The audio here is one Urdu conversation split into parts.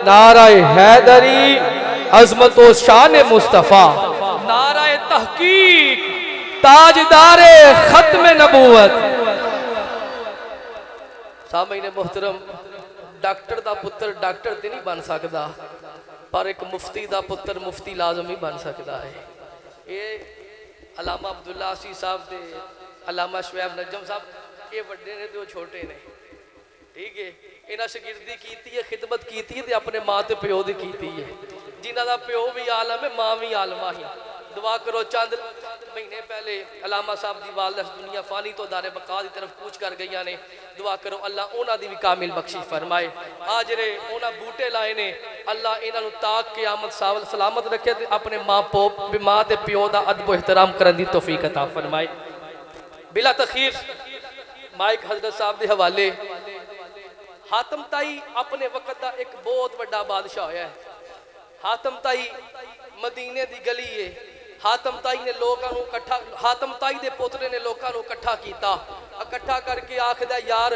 نعرہ حیدری عظمت و شان مصطفیٰ، نعرہ تحقیق تاجدار ختم نبوت۔ سامعین محترم، ڈاکٹر دا پتر ڈاکٹر تے نہیں بن سکتا، پر ایک مفتی دا پتر مفتی لازم ہی بن سکتا ہے۔ یہ علامہ عبداللہ عصی صاحب دے، علامہ شعیب نجم صاحب، یہ بڑے نے تو چھوٹے نے، ٹھیک ہے؟ انہاں شاگردی کیتی ہے، خدمت کیتی ہے تے اپنے ماں تے پیو دی کیتی ہے، جنہاں دا پیو بھی عالم ہے، ماں بھی عالمہ ہی۔ دعا کرو، چند مہینے پہلے علامہ صاحب دی والدہ دنیا فانی تو دار بقا دی طرف کوچ کر گئی نے، دعا کرو اللہ انہاں دی بھی کامل بخشش فرمائے۔ آج رے انہاں بوٹے لائے نے، اللہ انہاں نو تاک قیامت سلامت رکھے تے اپنے ماں تے پیو دا ادب و احترام کرن دی توفیق عطا فرمائے۔ بلا تخیر مائک حضرت صاحب دے حوالے، حاتم تائی اپنے وقت دا ایک بہت بڑا بادشاہ ہویا ہے۔ حاتم تائی مدینے دی گلی ہے، حاتم تائی نے لوگاں نو اکٹھا، حاتم تائی دے پوترے نے لوگاں نو اکٹھا کیتا، اکٹھا کر کے آکھدا یار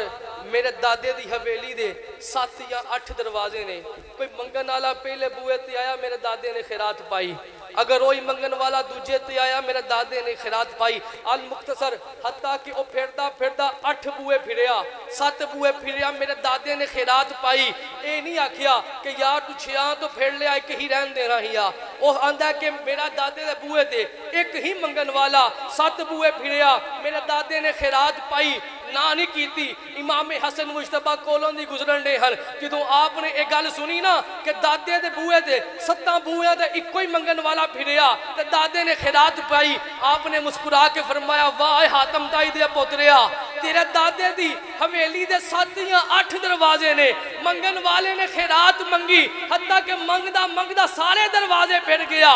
میرے دادے دی حویلی دے 7 یا 8 دروازے نے، کوئی منگن والا پہلے بوئے تے آیا میرے دادے نے خیرات پائی، اگر وہی منگن والا دوجے تے آیا میرے دادے نے خیرات پائی۔ المختصر حتیٰ کہ وہ پھردا پھردا 8 بوئے پھریا، 7 بوئے پھریا، میرے دادے نے خیرات پائی۔ اے نہیں آکھیا کہ یار تو 6 تو پھر لے آئے کہ ہی رہن دینا ہی آ، وہ آندہ ہے کہ میرا دادے دے بوئے دے ایک ہی منگن والا 7 بوئے پھریا، میرے دادے نے خیرات پائی، نہ نہیں کیتی۔ امام حسن مجتبہ کولوں دی گزرن دے ہن، جدوں آپ نے ایک گل سنی نا کہ دادے دے بوئے دے 7 بوئے دے ایک کوئی منگن والا پھریا تے دادے نے خیرات پائی، آپ نے مسکرا کے فرمایا واہ حاتم تائی دے پوتریا، تیرے دادے دی حویلی دے 7 یا 8 دروازے نے، منگن والے نے خیرات منگی، حتیٰ کہ منگدہ سارے دروازے پھر گیا،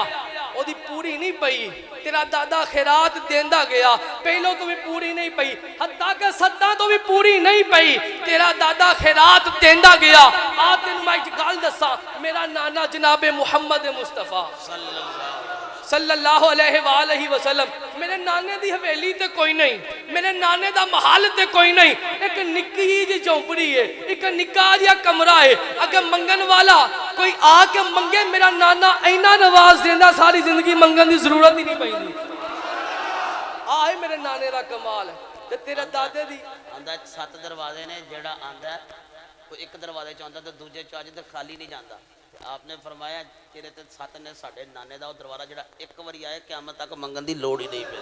وہ دی پوری نہیں پئی، تیرا دادا خیرات دیندہ گیا، پہلوں تو بھی پوری نہیں پئی، حتیٰ کہ 7 تو بھی پوری نہیں پئی، تیرا دادا خیرات دیندہ گیا۔ آپ نے میں گل دسا، میرا نانا جناب محمد مصطفیٰ صلی اللہ علیہ وآلہ وسلم، میرے نانے دی حویلی تے کوئی نہیں، میرے نانے دا محل تے کوئی نہیں، ایک نکی جی چومپڑی ہے، ایک نکا جیا کمرہ ہے، اگر منگن والا کوئی آ کے منگے میرا نانا اینا نواز دیندہ ساری زندگی منگن دی ضرورت ہی نہیں پہنی۔ آئے میرے نانے دا کمال ہے، تے تیرے دادے دی آندہ 7 دروازے نے، جڑا آندہ ہے کوئی ایک دروازے چاہتا تو دوجے چاہتے تو خالی نہیں جاندہ۔ آپ نے فرمایا تیرے تے 7 نے ساڑھے نانے دا دروازہ جڑا ایک وری آئے قیامت تک منگن دی لوڑ ہی نہیں پہ۔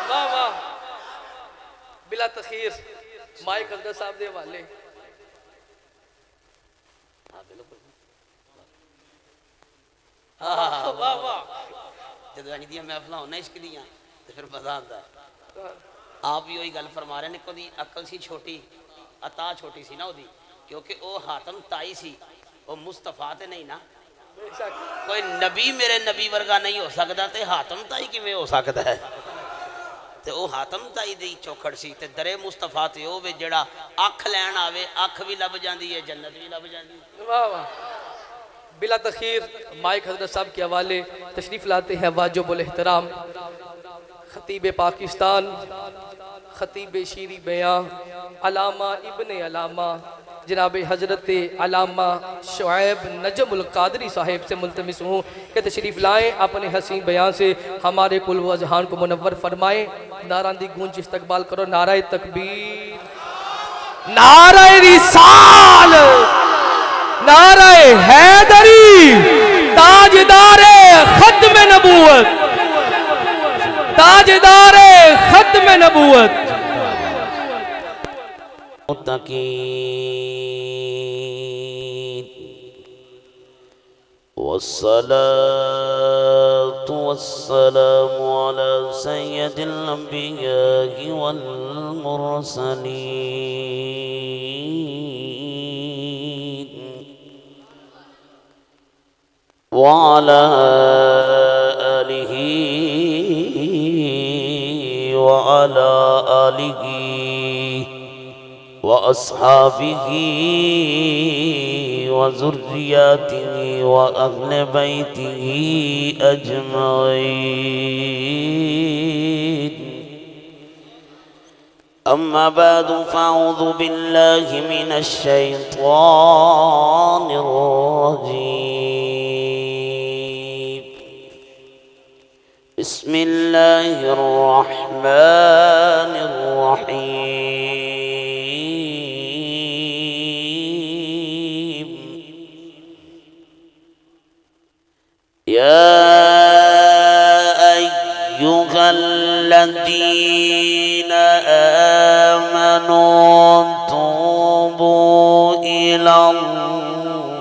واہ واہ، بلا تخیر مائک حضرت صاحب دے والے، واہ واہ، جدو آنی دیا محفلہ ہونا عشق دیا تو پھر مزہ آتا ہے۔ آپ بھی وہی گل فرما رہے ہیں، کو دی عقل سی چھوٹی، عطا چھوٹی سی نا ہو دی، کیونکہ وہ حاتم تائی سی، وہ مصطفیٰ تے نہیں نا، کوئی نبی میرے نبی ورگا نہیں ہو سکتا تے حاتم تائی کی میں ہو سکتا ہے، تے وہ حاتم تائی دی چوکھڑ سی، تے درے مصطفیٰ تے وہ بھی جڑا آنکھ لین آوے، آنکھ بھی لب جاندی ہے، جنت بھی لب جاندی ہے۔ واہ واہ، بلا تخیر مائک حضرت صاحب کے حوالے تشریف لاتے ہیں واجب الاحترام خطیب پاکستان، خطیب شیریں بیان، علامہ ابن علامہ جناب حضرت علامہ شعیب نجم القادری صاحب سے ملتمس ہوں کہ تشریف لائیں، اپنے حسین بیان سے ہمارے قلب و اذہان کو منور فرمائیں۔ نعرہ دی گونج استقبال کرو، نعرہ تکبیر، نعرہ رسال، نعرہ حیدری، تاجدار ختم نبوت، تاجدار ختم نبوت۔ متقین والصلاة والسلام على سید الانبیاء والمرسلین وعلى آلہ وعلى آلہ وأصحابه وذرياته وأهل بيته أجمعين، أما بعد فأعوذ بالله من الشيطان الرجيم، الرجيم بسم الله الرحمن الرحيم يا أيها الذين آمنوا توبوا إلى الله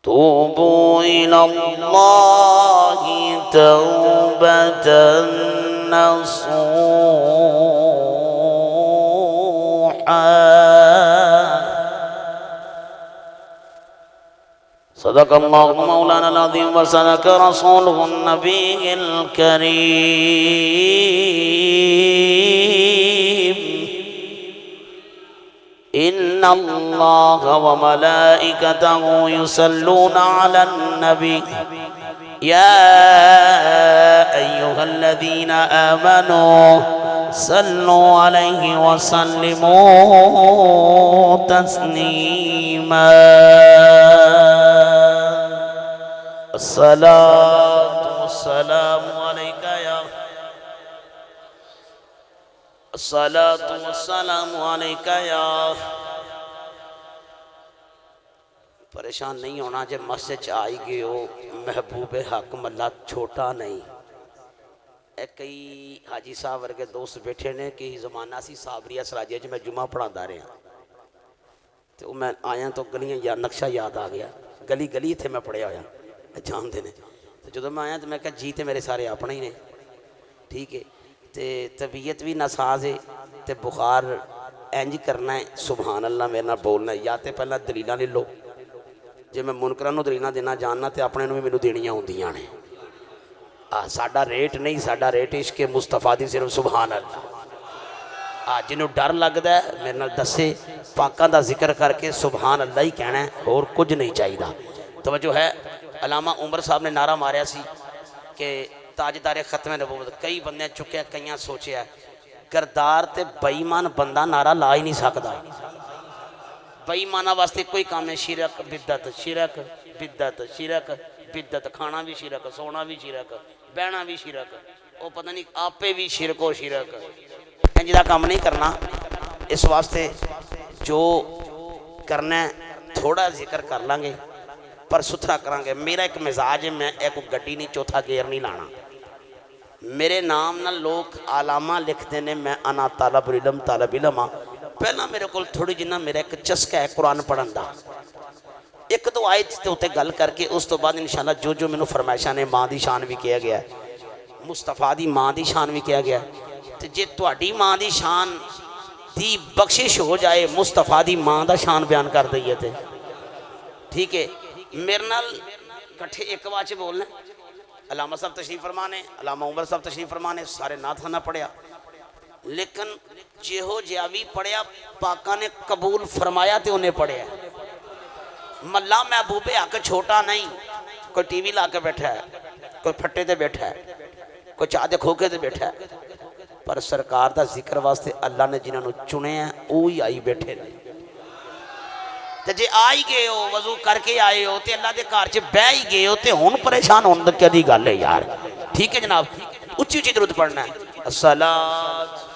توبوا إلى الله توبة نصوحا صدق الله مولانا العظيم وصدق رسوله النبي الكريم إن الله وملائكته يصلون على النبي يا أيها الذين آمنوا صلوا عليه وسلموا تسليما الصلاة والسلام عليك يا الصلاة والسلام عليك يا پریشان نہیں ہونا جب مسجد آئی گئے ہو محبوب حق ملا چھوٹا نہیں اے کئی حاجی صاحب ورگے دوست بیٹھے نے کہ زمانہ سی صابریہ سراجیہ جو میں جمعہ پڑھا دا رہے ہیں تو میں آیا تو گلیاں یا نقشہ یاد آ گیا گلی گلی تھے میں پڑھے آیا جان دینے تو جدو میں آیا تو میں کہا جیتے میرے سارے اپنے ہی نے ٹھیک ہے تے طبیعت بھی ناساز ہے تے بخار اینج کرنا ہے سبحان اللہ میرے نہ بولنا ہے یا تے پہلا دلیلہ لے لو جے میں منکرانو دلیلہ دینا جاننا تے اپنے نو بھی میرے دینیاں ہوں دیاں نے ساڑھا ریٹ نہیں ساڑھا ریٹ عشق مصطفیٰ دی صرف سبحان اللہ جنہوں ڈر لگ دا ہے میرے نال دسے پاکاں دا ذکر کر کے سبحان اللہ ہی کہنا ہے اور کچھ نہیں چاہی دا توجہ ہے علامہ عمر صاحب نے نعرہ ماریا سی کہ تاجدار ختم نبوت کئی بندے چکے ہیں کئیاں سوچے ہیں گردار تے بائیمان بندہ نعرہ لا ہی نہیں سکتا بائیمانہ واسطے کوئی کام ہے شرک بدعت شرک بدعت شرک بدعت کھانا بھی شرک سونا بھی شرک بہنا بھی شرک وہ پتہ نہیں آپے بھی شرک و شرک جدا کام نہیں کرنا اس واسطے جو کرنا ہے تھوڑا ذکر کر لانگے پر ستھرا کرانگے میرا ایک مزاج ہے میں ایک گڈی نہیں چوتھا گیر نہیں لانا میرے نام نہ لوگ علامہ لکھ دینے میں انا طالب علم پہلا میرے کو تھوڑی جنہ میرا ایک چسکا ہے قرآن پڑھن دا ایک دو آیت تے ہوتے گل کر کے اس تو بعد انشاءاللہ جو میں نے فرمائشہ نے ماں دی شان بھی کیا گیا ہے مصطفیٰ دی ماں دی شان بھی کیا گیا ہے تے جے تواڈی ماں دی شان دی بخشش ہو جائے مصطفیٰ دی ماں دا شان بیان کر دئیے تے ٹھیک ہے میرے نال کٹھے ایک واچے بولنے علامہ صاحب تشریف فرمانے علامہ عمر صاحب تشریف فرمانے سارے نات خانہ پڑھیا لیکن جہو جیاوی پڑھیا پاکا نے قبول فرمایا تے انہیں پڑھیا ملا محبوب حق چھوٹا نہیں کوئی ٹی وی لا کے بیٹھا ہے کوئی پھٹے تے بیٹھا ہے کوئی چاہتے کھوکے تے بیٹھا ہے پر سرکار دا ذکر واسطے اللہ نے جنہوں چنے ہیں اوہی آئی بیٹھے نہیں تے جے آئی گئے ہو وضو کر کے آئے ہو تے اللہ دے کارچے بہ ہی گئے ہو تے ہون پریشان ہون کیا دی گل ہے یار ٹھیک ہے جناب اچھی اچھی درود پڑھنا ہے الصلاۃ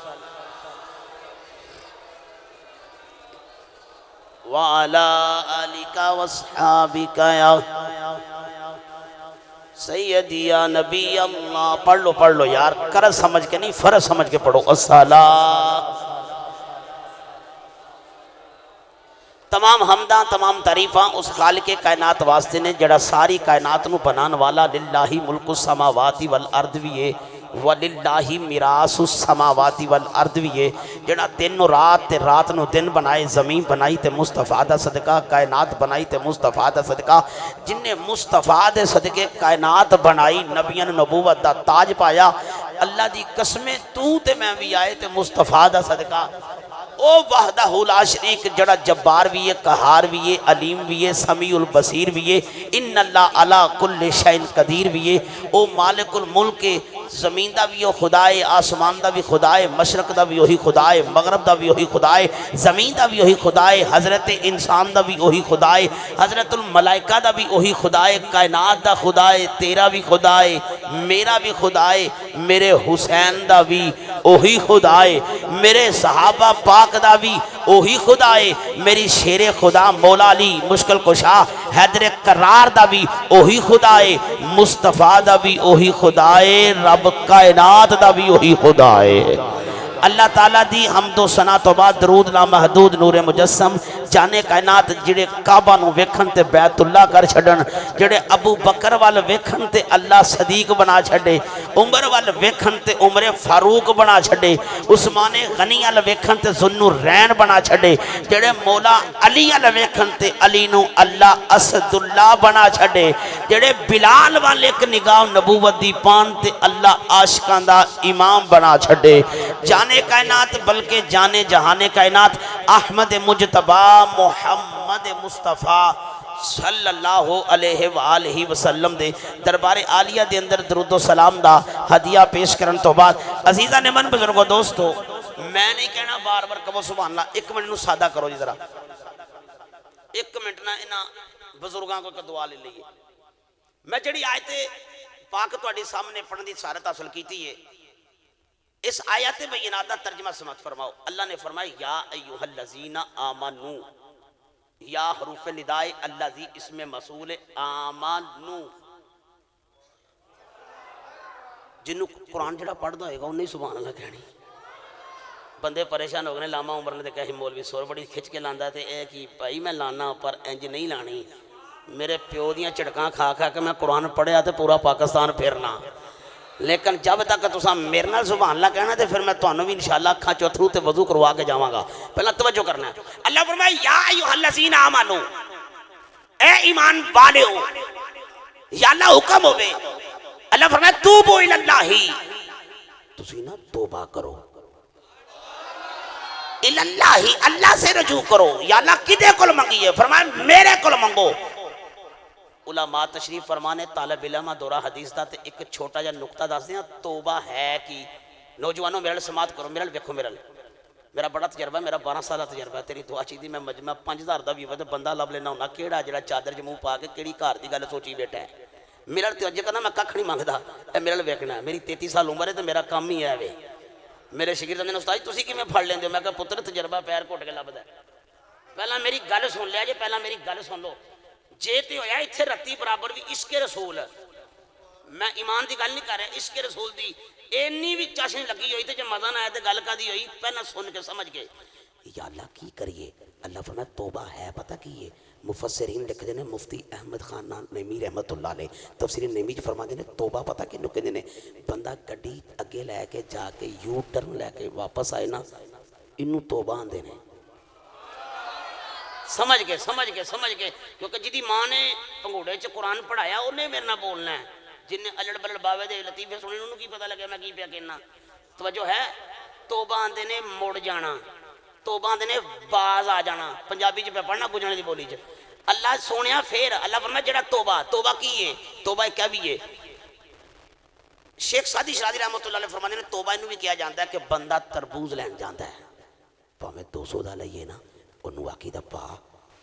وعلا آلکا واصحابکا یا سیدی یا نبی اللہ پڑھ لو یار کرز سمجھ کے نہیں فرض سمجھ کے پڑھو الصلاۃ تمام حمداں تمام تعریفاں اس خالق کائنات واسطے نے جڑا ساری کائنات نو بنان والا للہ ملک السماوات والارض بھی ہے وَلِلَّهِ مِرَاسُ السَّمَاوَاتِ وَالْأَرْضِ بھی ہے جڑا دن نو رات تے رات نو دن بنائے زمین بنائی تے مصطفیٰ دا صدقہ کائنات بنائی تے مصطفیٰ دا صدقہ جن نے مصطفیٰ دے صدقے کائنات بنائی نبیان نبوت دا تاج پایا اللہ دی قسمیں تو تے میں بھی آئے تے مصطفیٰ دا صدقہ او وحدہ لا شریک جڑا جبار بھی ہے قہار بھی ہے علیم بھی ہے سمیع البصیر بھی ہے ان اللہ علی کل شیء قدیر بھی ہے او مالک الملک زمین دا بھی وہ خدا ہے، آسمان دا بھی خدا ہے، مشرق دا بھی وہی خدا ہے، مغرب دا بھی وہی خدا ہے، زمین دا بھی وہی خدا ہے، حضرت انسان دا بھی وہی خدا ہے، حضرت الملائکہ دا بھی وہی خدا ہے، کائنات دا خدا ہے، تیرا بھی خدا ہے، میرا بھی خدا ہے، میرے حسین دا بھی وہی خدا ہے، میرے صحابہ پاک دا بھی وہی خدا ہے، میری شیر خدا مولا علی مشکل کشا حیدر کرار دا بھی وہی خدا ہے، مصطفیٰ دا بھی وہی خدا ہے، رب کائنات دا بھی وہی خدا ہے۔ اللہ تعالیٰ دی حمد و ثنا تو بعد درود لامحدود نور مجسم جانے کائنات جڑے کعبہ نو ویکھن تے بیت اللہ کر چھڑن، جڑے ابو بکر وال ویکھن تے اللہ صدیق بنا چھڑے، عمر وال ویکھن تے عمر فاروق بنا چھڑے، عثمان غنی وال ویکھن تے ذوالنورین بنا چھڑے، جڑے مولا علی وال ویکھن تے علی نو اللہ اسد اللہ بنا چھڑے، جڑے بلال وال ایک نگاہ نبوت دی پان تے اللہ عاشقاں دا امام بنا چھڑے۔ جانے کائنات بلکہ جانے جہانے کائنات احمد مجتبہ محمد مصطفیٰ صلی اللہ علیہ وآلہ وسلم دے دربار عالیہ دے اندر درود و سلام دا ہدیہ پیش کرن تو بعد عزیزہ نے من بزرگو دوستو، میں نہیں کہنا بار بار کبھو سبحان اللہ، ایک منٹ نو سادہ کرو جی ذرا، ایک منٹ نہ انہاں بزرگاں کو دعا لے لئیے۔ میں جڑی آیت پاک تواڈے سامنے پڑھن دی سعادت حاصل کیتی ہے، اس آیات بینات دا ترجمہ سمجھ فرماؤ۔ اللہ نے فرمایا یا ایوہ الذین آمنو، یا حروف ندائے الذی اسم موصول آمنو، جنہوں قرآن جڑا پڑھ دا ہوئے گا انہیں سبحان اللہ کہنی۔ بندے پریشان ہو گئے لاما عمر نے کہا مولوی سور بڑی کھچ کے لاندہ تھے، اے کی بھائی میں لانا پر انج نہیں لانی، میرے پیو دیاں چڑکاں کھا کھا کہ میں قرآن پڑھے آتے پورا پاکستان پھرنا، لیکن جب تک تساں میرے نال سبحان اللہ کہنا تے پھر میں تانوں بھی انشاءاللہ اکھاں چوتھرو تے وضو کروا کے جاواں گا۔ پہلا توجہ کرنا ہے، اللہ فرمائے یا ایھا الذین آمنو، اے ایمان والے ہو، یا اللہ حکم ہوئے، اللہ فرمائے توبو الاللہ، تسی نا توبہ کرو، الاللہ اللہ سے رجوع کرو، یا اللہ کدے کل منگیے، فرمائے میرے کل منگو۔ علماء تشریف فرمانے طالب علمہ دورہ حدیث دا تے ایک چھوٹا جا نقطہ دا سیا توبہ ہے کی نوجوانوں میرے سماعت کرو، میرا بڑا تجربہ ہے، میرا 12 سالہ تجربہ ہے، تیری دعا چاہیے میں مجمع 5000 دا بھی ہوئے بندہ لب لینا ہونا کیڑا جڑا چادر جموں پا کے کیڑی گھر دی گل سوچی بیٹھا ہے، میرا توجہ کرنا میں ککھ نہیں مانگدا، اے میرا ویکھنا ہے، میری 33 سال عمر ہے تے میرا کام ہی ہے وے۔ میرے شاگرد نے استاد تسی کیویں پھڑ لیندے ہو؟ میں کہا پتر تجربہ پیر گھٹ کے لبدا ہے، پہلا میری گل سن لیا جی، پہلا میری گل سن لو، جے تے ہویا اتھے رتی برابر بھی عشق رسول، میں ایمان دی گل نہیں کر رہا، عشق رسول دی اینی بھی چاشن لگی ہوئی تے جو مزہ نہ آیا تے گل کا دی ہوئی، پہلا سن کے سمجھ کے یا اللہ کی کریے؟ اللہ فرمایا توبہ ہے، پتہ کی ہے؟ مفسرین لکھ دینے مفتی احمد خان نعیمی رحمت اللہ علیہ تفسیر نعیمی جو فرما دینے توبہ پتہ کی نکے دینے، بندہ گڈی اگے لے کے جا کے یو ٹرن لے کے واپس آئے نا، انہوں توبہ آن دینے، سمجھ کے کیونکہ جدی ماں نے پنگوڑے چ قرآن پڑھایا انہیں میرے نہ بولنا ہے، جن نے الڑ بلڑ باوے دے لطیفے سنے انہوں کی پتہ لگیا میں کی پیا کہنا۔ توجہ ہے، توبہ آندے نے مڑ جانا، توبہ آندے نے باز آ جانا، پنجابی چ پہ پڑھنا گجراتی دی بولی چ۔ اللہ سونیا پھر اللہ فرمایا جڑا توبہ کی ہے، توبہ کیا بھی ہے؟ شیخ سعدی شرازی رحمۃ اللہ علیہ فرماتے ہیں توبہ انہوں بھی کیا جانتا ہے کہ بندہ تربوز لین جانتا ہے، پاویں 200 دا لئیے نا، انہوں آکی دا پا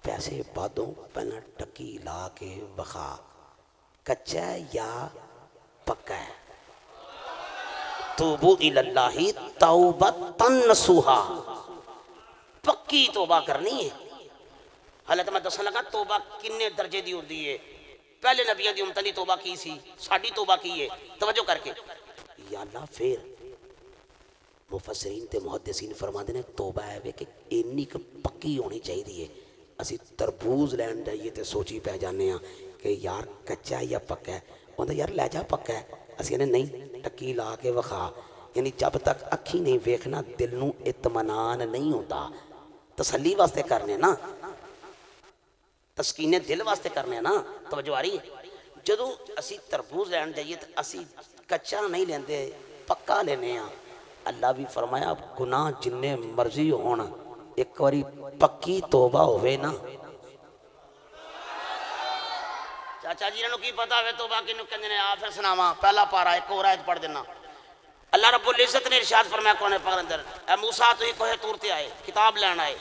پیسے بادوں پہنا ٹکی لا کے بخا، کچا یا پکا ہے، توبو الاللہ توبتن نصوحا، پکی توبہ کرنی ہے۔ حالت میں دسن لگا توبہ کنے درجے دی ہوندی ہے، پہلے نبیوں دی امتن دی توبہ کی سی، ساڑی توبہ کی ہے، توجہ کر کے یا اللہ پھر مفسرین تے محدثین فرما دینے توبہ ہے کہ اینی کہ پکی ہونی چاہی دیئے، اسی تربوز لین جائیے تے سوچی پہ جانے ہیں کہ یار کچا یا پکا ہے، وہاں یار لے جا پکا ہے، اسی نے نہیں ٹکی لا کے وخا، یعنی جب تک اکھی نہیں ویکھنا دل نو اطمینان نہیں ہوتا، تسلی واسطے کرنے نا، تسکین دل واسطے کرنے نا، توجہ آ رہی ہے؟ جدو اسی تربوز لین جائیے تو اسی کچا نہیں لیندے پکا لینے ہیں۔ اللہ بھی فرمایا گناہ جننے مرضی ہونا ایک واری پکی توبہ ہوئے نا، چاچا جی انہوں کی پتا ہوئے توبہ کنوں کہندے نے؟ آ پھر سناواں پہلا پارا ایک اور آیت پڑھ دینا۔ اللہ رب العزت نے ارشاد فرمایا قرآن پاک اندر، اے موسیٰ تو ہی کوہ طور تے آئے، کتاب لین آئے،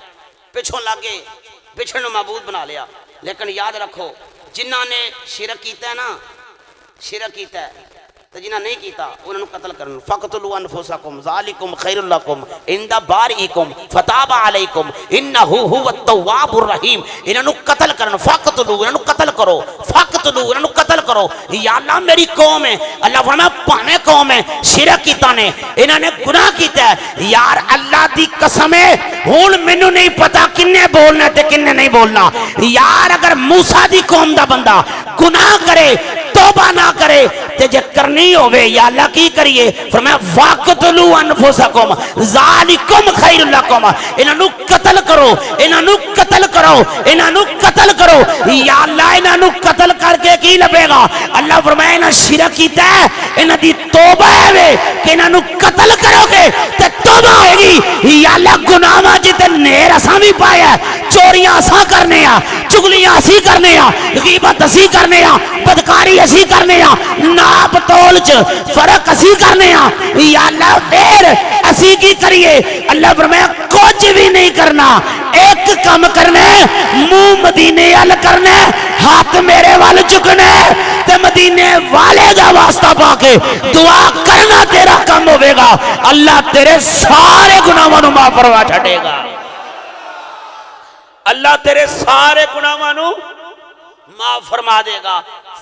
پچھوں لگے پچھڑ نو معبود بنا لیا، لیکن یاد رکھو جنہاں نے شرک کیتا ہے نا، شرک کیتا ہے تو جنہاں نہیں کیتا انہوں نے قتل کرن۔ فقتلوا انفسکم ذالکم خیر لکم عند بارئکم فتاب علیکم انہ هو التواب الرحیم۔ انہوں نے قتل کرن، فقتلوا انہوں نے قتل کرو، فقتلوا انہوں نے قتل کرو۔ یا اللہ میری قوم ہے، اللہ فرمایا پانے قوم ہے، شرک کیتا نے، انہوں نے گناہ کیتا ہے۔ یار اللہ دی قسم ہے ہون مینوں نہیں پتا کنے بولنا تے کنے نہیں بولنا۔ یار اگر موسیٰ دی قوم دا بندہ گناہ کرے توبہ نہ کرے تے جے کرنی ہوئے یا اللہ کی کریے، فرمایا فَاقْتُلُوا أَنفُسَكُمْ ذَالِكُمْ خَيْرٌ لَكُمْ۔ انہوں قتل کرو، انہوں قتل کرو، انہوں قتل کرو۔ یا اللہ انہوں قتل کر کے کی لبے گا؟ اللہ فرمایا انہوں شرک کیتا ہے، انہوں دی توبہ ہے کہ انہوں قتل کرو گے تے توبہ ہوئے گی۔ یا اللہ گناہ جتے نیر اساں بھی پایا، چوریاں اساں کرنے ہیں، چگلیاں اسی کرنے ہیں، غیبت اسی کرنے ہیں، بدکاری اسی کرنے ہیں، ناپ تول چ فرق اسی کرنے ہیں۔ یا اللہ پھر اسی کی کریے؟ اللہ فرمایا کچھ بھی نہیں کرنا، ایک کام کرنا ہے، منہ مدینے وال کرنا ہے، ہاتھ میرے وال چکنا ہے تے مدینے والے دا واسطہ پا کے دعا کرنا تیرا کام ہوے گا۔ اللہ تیرے سارے گناہاں نو معاف فرما چھڈے گا، اللہ تیرے سارے گناہاں نو معاف فرما دے گا۔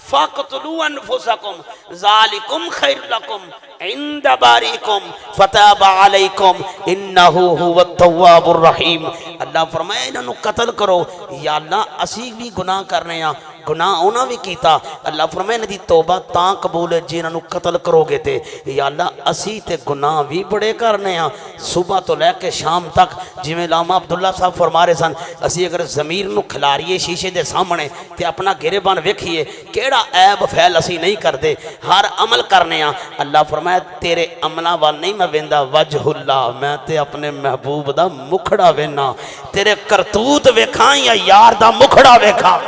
فَاقْتُلُوا أَنفُسَكُمْ ذَالِكُمْ خَيْرٌ لَكُمْ عِنْدَ بَارِئِكُمْ فَتَابَ عَلَيْكُمْ إِنَّهُ هُوَ التَّوَّابُ الرَّحِيمُ۔ اللہ فرمائے انہوں قتل کرو۔ یا اللہ اسی بھی گناہ کرنے ہیں، گناہ انہوں بھی کیتا۔ اللہ فرمائے انہوں دی توبہ تاں قبول ہے جی انہوں قتل کرو گے تے۔ یا اللہ اسی تے گناہ بھی بڑے کرنے ہیں، صبح تو لے کے شام تک۔ جی میں علامہ عبداللہ صاحب فرما رہے سن، اسی اگر ضمیر نو کھلاریے شیشے دے سامنے تے اپنا گرے بان ویکھیے کیڑا عیب فیل اسی نہیں کر دے، ہر عمل کرنے ہیں۔ اللہ فرمایا تیرے عملہ وال نہیں میں ویندا وجہ اللہ، میں تے اپنے محبوب دا مکھڑا وینا، تیرے کرتوت ویکھاں یا یار دا مکھڑا ویکھاں۔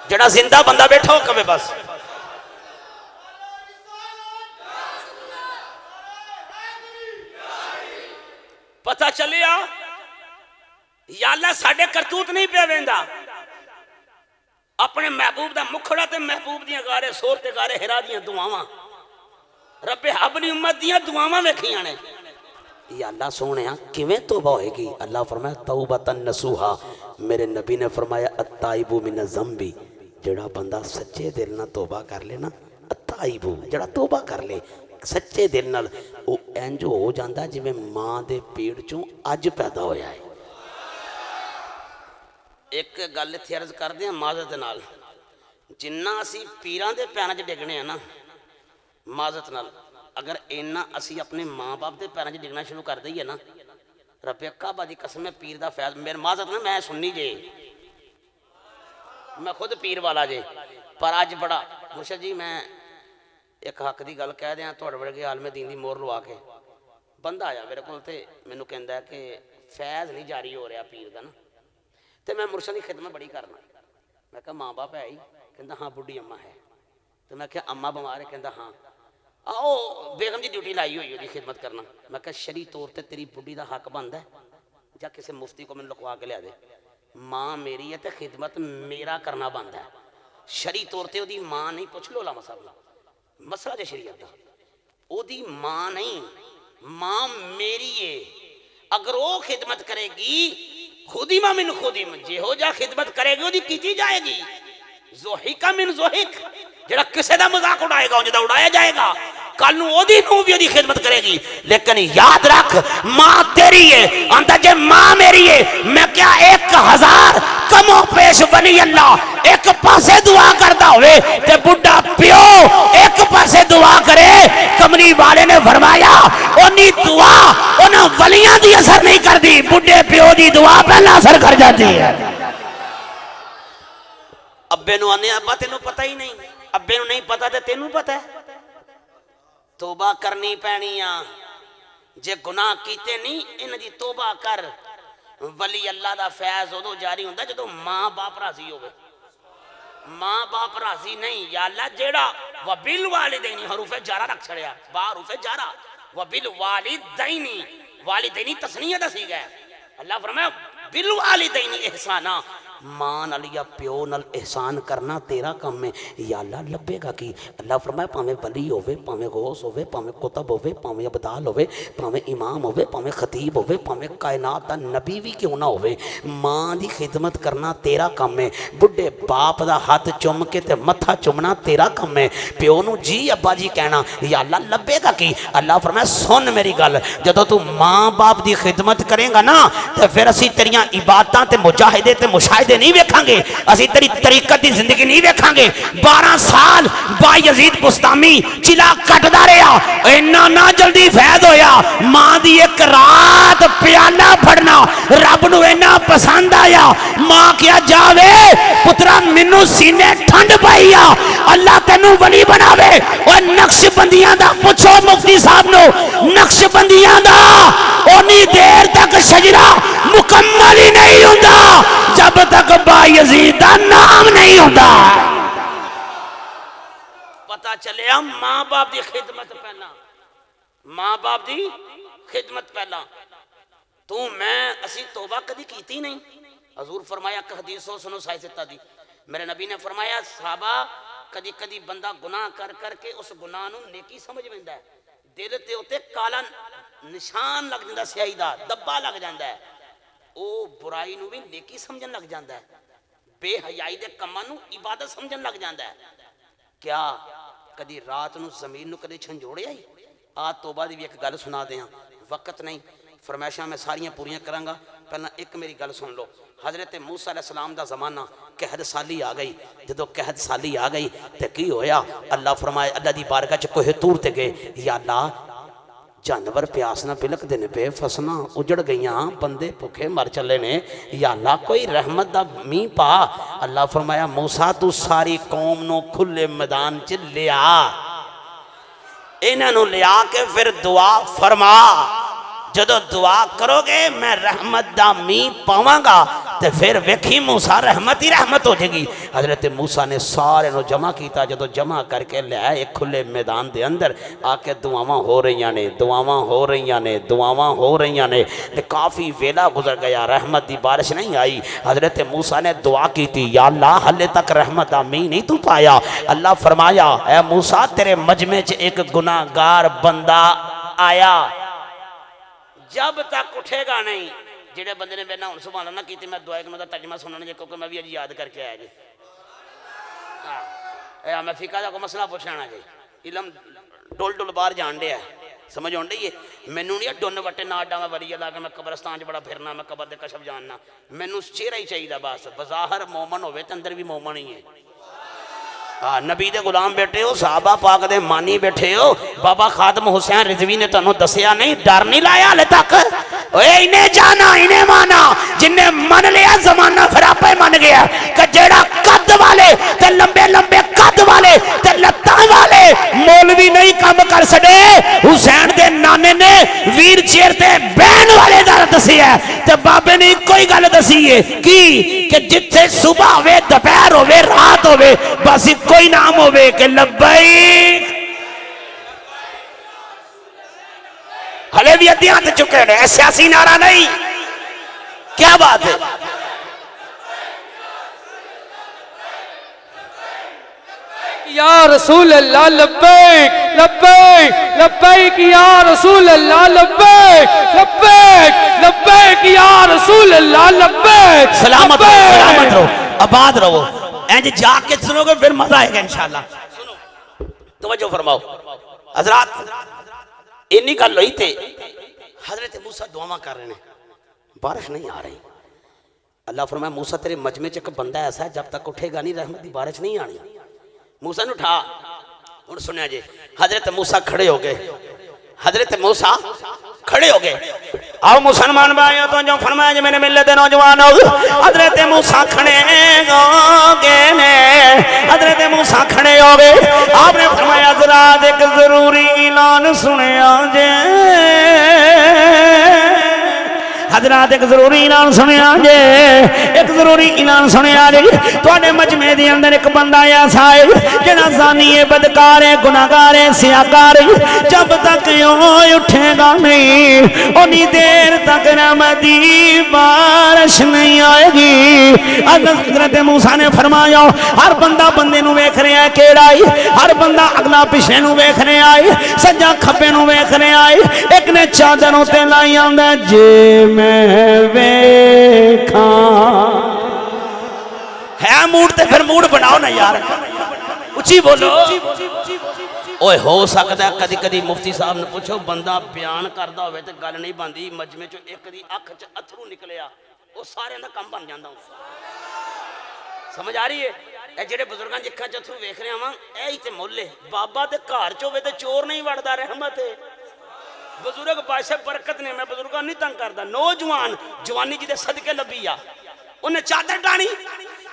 جڑا زندہ بندہ بیٹھا ہو کبھی بس پتہ چلیا یا اللہ ساڑھے کرتوت نہیں پہ ویندا، اپنے محبوب دا مکھڑا تے محبوب دیاں گارے سور تے گارے ہرا دیاں دعاواں، رب حبلی امت دیاں دعاواں ویکھیاں نے۔ یا اللہ سونے ہاں کیویں توبہ ہوئے گی؟ اللہ فرمایا توبۃ نصوحا۔ میرے نبی نے فرمایا التائب من الذنب، جڑا بندہ سچے دل نہ توبہ کر لے نا، التائب جڑا توبہ کر لے سچے دل نال، او انج ہو جاندا جویں ماں دے پیڑ چوں اج پیدا ہویا ہے۔ ایک گل اتھے عرض کر دیں معذرت نال، جنہ اسی پیراں دے پیراں چ ڈگنے ہیں نا معذرت نال، اگر اینا اسی اپنے ماں باپ دے پیراں چ ڈگنا شروع کر دئیے نا، رب کعبہ دی قسم ہے پیر دا فیض میرے معذرت نال میں سننی جے، میں خود پیر والا جے، پر آج بڑا مرشد جی میں ایک حق دی گل کہہ دیاں تھوڑے بڑے عالم دین دی مور لوا کے بندہ آیا میرے کول تے مینوں کہندا ہے کہ فیض نہیں جاری ہو رہا پیر دا نا، تے میں مرشد دی خدمت بڑی کرنا۔ میں کہا ماں باپ ہے ہی؟ کہندا ہاں بڈھی اماں ہے۔ تو میں کہا اماں بیمار ہے؟ کہندا ہاں۔ آؤ بیگم دی ڈیوٹی لائی ہوئی ہے دی خدمت کرنا۔ میں کہا شرعی طور تے تیری بڈھی دا حق بندا ہے جا کسی مفتی کو میں لکھوا کے لیا دے، ماں میری ہے تے خدمت میرا کرنا بندا ہے، شرعی طور تے او دی ماں نہیں، پوچھ لو علامہ صاحب مسئلہ جے شریعت دا، او دی ماں نہیں، ماں میری ہے، اگر وہ خدمت کرے گی خودیمہ من خودیم، جے ہو جا خدمت کرے گی وہ دی کیتی جائے گی، زوحیکہ من زوحیک، جڑا کسے دا مذاق اڑائے گا انجھے دا اڑایا جائے گا، کل نو او دی نو بھی دی خدمت کرے گی۔ لیکن یاد رکھ ماں تیری ہے، انتا جے ماں میری ہے، میں کیا 1000 کموں پیش بنی اللہ ایک پاسے دعا کرتا ہوئے تے بڑھا پیو ایک پاسے دعا کرے، کملی والے نے فرمایا انہی دعا انہاں ولیاں دی اثر نہیں کر دی، بڑھے پیو دی دعا پہلا اثر کر جاتی ہے۔ ابے نو آنے ابا تینوں پتہ ہی نہیں، ابے نو نہیں پتہ تے تینوں پتہ ہے، توبہ کرنی پینیاں، جے گناہ کیتے نہیں ان دی توبہ کر، ولی اللہ دا فیض ادو جاری ہوندا جدو ماں باپ راضی ہوئے. ماں باپ راضی نہیں یا اللہ جیڑا وبالوالدین حروف جارہ رکھ چھڑیا با حروف جارہ وبالوالدین والدین تسنیہ دسی گئے. اللہ فرمایا بالوالدین احسانا ماں نال یا پیو نال احسان کرنا تیرا کام ہے. یا اللہ لبے گا کی؟ اللہ فرمایا پاویں ولی ہوے پاویں غوث ہوے پاویں قطب ہوے پاویں ابدال ہوے پاویں امام ہوے پاویں خطیب ہوے پاویں کائنات دا نبی بھی کیوں نہ ہوے ماں دی خدمت کرنا تیرا کام ہے. بڈھے باپ دا ہاتھ چوم کے تے متھا چومنا تیرا کام ہے. پیو نو جی ابا جی کہنا یا اللہ لبے گا کی؟ اللہ فرمایا سن میری گل جدوں تو ماں باپ دی خدمت کرے گا نا تے پھر اسی تیریاں عبادتاں تے مجاہدے تے مشاہدے نہیں ویکھاں گے اسی تیری طریقت دی زندگی نہیں ویکھاں گے. 12 سال با یزید بستامی چلا کٹدا رہیا اینا نہ جلدی فیض ہویا. ماں دی ایک رات پیالہ پھڑنا رب نو اینا پسند آیا. ماں کیا جاوے پترا مینوں سینے ٹھنڈ پئی آ اللہ تینوں ولی بناوے. او نقش بندیاں دا پوچھو مفتی صاحب نو نقش بندیاں دا اونی دیر تک شجرہ مکمل ہی نہیں ہوندا جب تک با یزید دا نام نہیں ہوندا. پتہ چلیا ماں باپ دی خدمت پہلا ماں باپ دی خدمت پہلا. تو میں اسی توبہ کدی کیتی نہیں. حضور فرمایا کہ حدیث ہو سنو سائے دی میرے نبی نے فرمایا صحابہ کدی کدی بندہ گناہ کر کر کے اس گناہ نو نیکی سمجھ ویندا ہے. دل تے اوتے کالا نشان لگ جاندا سیاہی دا دبا لگ جاندا ہے. او برائی نو بھی نیکی سمجھن لگ جاندا ہے. بے حیائی دے کماں نو عبادت سمجھن لگ جاندا ہے. کیا کدی رات نو زمین نو کدی چھنجوڑیا ہی؟ آ توبہ دی بھی ایک گل سنا دیاں وقت نہیں فرمائشاں میں ساریاں پوریاں کراں گا. پہلا ایک میری گل سن لو. حضرت موسیٰ علیہ السلام دا زمانہ قحط سالی آ گئی. جدو قحط سالی آ گئی تے کی ہویا اللہ فرمائے اللہ دی بارگاہ چ کوہ طور تے گئے یا اللہ جانور پیاسنا پلک دینے پہ فسنا اجڑ گئیاں بندے بھوکے مر چلے نے یا اللہ کوئی رحمت دا می پا. اللہ فرمایا موسیٰ تو ساری قوم نو کھلے میدان چ لیا انہاں نو لیا کے پھر دعا فرما جدو دعا کرو گے میں رحمت دا می پاواں گا تے پھر ویکھی موسیٰ رحمت ہی رحمت ہو جائے گی. حضرت موسیٰ نے سارے نو جمع کیتا جدو جمع کر کے لے آئے ایک کھلے میدان دے اندر آ کے دعاواں ہو رہیاں نے دعاواں ہو رہیاں نے دعاواں ہو رہیاں نے. کافی ویلا گزر گیا رحمت دی بارش نہیں آئی. حضرت موسیٰ نے دعا کی تھی یا اللہ حلے تک رحمت دا می نہیں تو پایا. اللہ فرمایا اے موسیٰ تیرے مجمع چ ایک گناہگار بندہ آیا جب تک اٹھے گا نہیں. جڑے بندے نے میرے نال سبحان اللہ کیتی میں دعا دا ترجمہ سننا جے کیونکہ میں بھی اج یاد کر کے آیا جی. ہاں میں فقہ دا کو مسئلہ پوچھنا جی. علم ڈول ڈول باہر جان دے ہے سمجھ آن ڈی ہے. مینوں نہیں ڈن وٹے نہ اڈا میں ولی اللہ کہ میں قبرستان چ بڑا پھرنا میں قبر دے کشف جاننا. مینوں چہرہ ہی چاہیے بس بظاہر مومن ہوے تے اندر بھی مومن ہی ہے. نبی دے غلام بیٹھے ہو صحابہ پاک دے مانی بیٹھے ہو. بابا خادم حسین رضوی نے تنوں دسیا نہیں ڈر نہیں لایا ہلے تک. انہیں جانا انہیں مانا جن نے من لیا زمانہ پھر آپ ہی من گیا کہ جیڑا قد والے تے لمبے لمبے قد والے تے لتاں والے مولوی نہیں کام کر سکے. حسین دے نانے نے ویر چیر تے بین والے دا دسی ہے تے بابے نے کوئی گل دسی ہے کی کہ جتھے صبح ہوے دوپہر ہوے رات ہوے بس کوئی نام ہوے کہ لبیک. ہلے بھی ادھی ہاتھ چکے ہیں سیاسی نعرہ نہیں. کیا بات ہے یا رسول اللہ لبیک لبیک لبیک یا رسول اللہ لبیک لبیک لبیک یا رسول اللہ لبیک. سلامت رہو سلامت رہو آباد رہو. اینج جا کے سنو گے پھر مزہ آئے گا انشاءاللہ. سنو توجہ فرماؤ حضرات انی گل ہوئی تھے. حضرت موسیٰ دعاواں کر رہے ہیں بارش نہیں آ رہی. اللہ فرمایا موسیٰ تیرے مجمع چ بندہ ایسا ہے جب تک اٹھے گا نہیں رحمت دی بارش نہیں آنی. موسیٰ نے اٹھا اور سنیا جی حضرت موسیٰ کھڑے ہو گئے. حضرت موسیٰ کھڑے ہو گئے. آؤ مسلمان بھائیوں تو جو فرمایا جی میں نے ملت نوجوانوں حضرت موسیٰ کھڑے ہو گئے نے. حضرت موسیٰ کھڑے ہو گئے. آپ نے فرمایا حضرات ایک ضروری اعلان سنیا جے. حضرات ایک ضروری اعلان سنیا جے، ایک ضروری اعلان سنیا جے، تواڈے مجمع دے اندر ایک بندہ ایسا ہے جڑا زانی ہے، بدکار ہے، گناہگار ہے، سیاکار ہے، جب تک یوں اٹھے گا نہیں انی دیر تک رحمت دی بارش نہیں آئے گی۔ حضرت موسیٰ نے فرمایا ہر بندہ بندے نو ویکھ رہا ہے کیڑا ہے، ہر بندہ اگلا پچھے نو ویکھ رہا ہے، سجا کھبے نو ویکھ رہا ہے، ایک نے چادر تے لائی آندا جے میں ویکھاں ہے موڈ تے پھر موڈ بناؤ نا یار، اچھی بولو۔ اوے ہو سکتا ہے کدی کدی مفتی صاحب نے پوچھو بندہ بیان کردہ ہوئے تے گل نہیں باندھی، مجمع چو ایک دی اکھ چ اتھرو نکلیا وہ سارے دا کم بن جاندہ ہوں۔ سمجھ آ رہی ہے؟ اے جڑے بزرگاں جکھا چ اتھرو ویکھ رہے ہاں اے ہی تے مولے بابا تے گھر چ ہوئے تے چور نہیں وڑدا، رحمت ہے بزرگ باعث برکت نے۔ میں بزرگاں نہیں تنگ کردا، نوجوان جوانی جی دے صدقے لبی آ انہیں چادر ڈانی،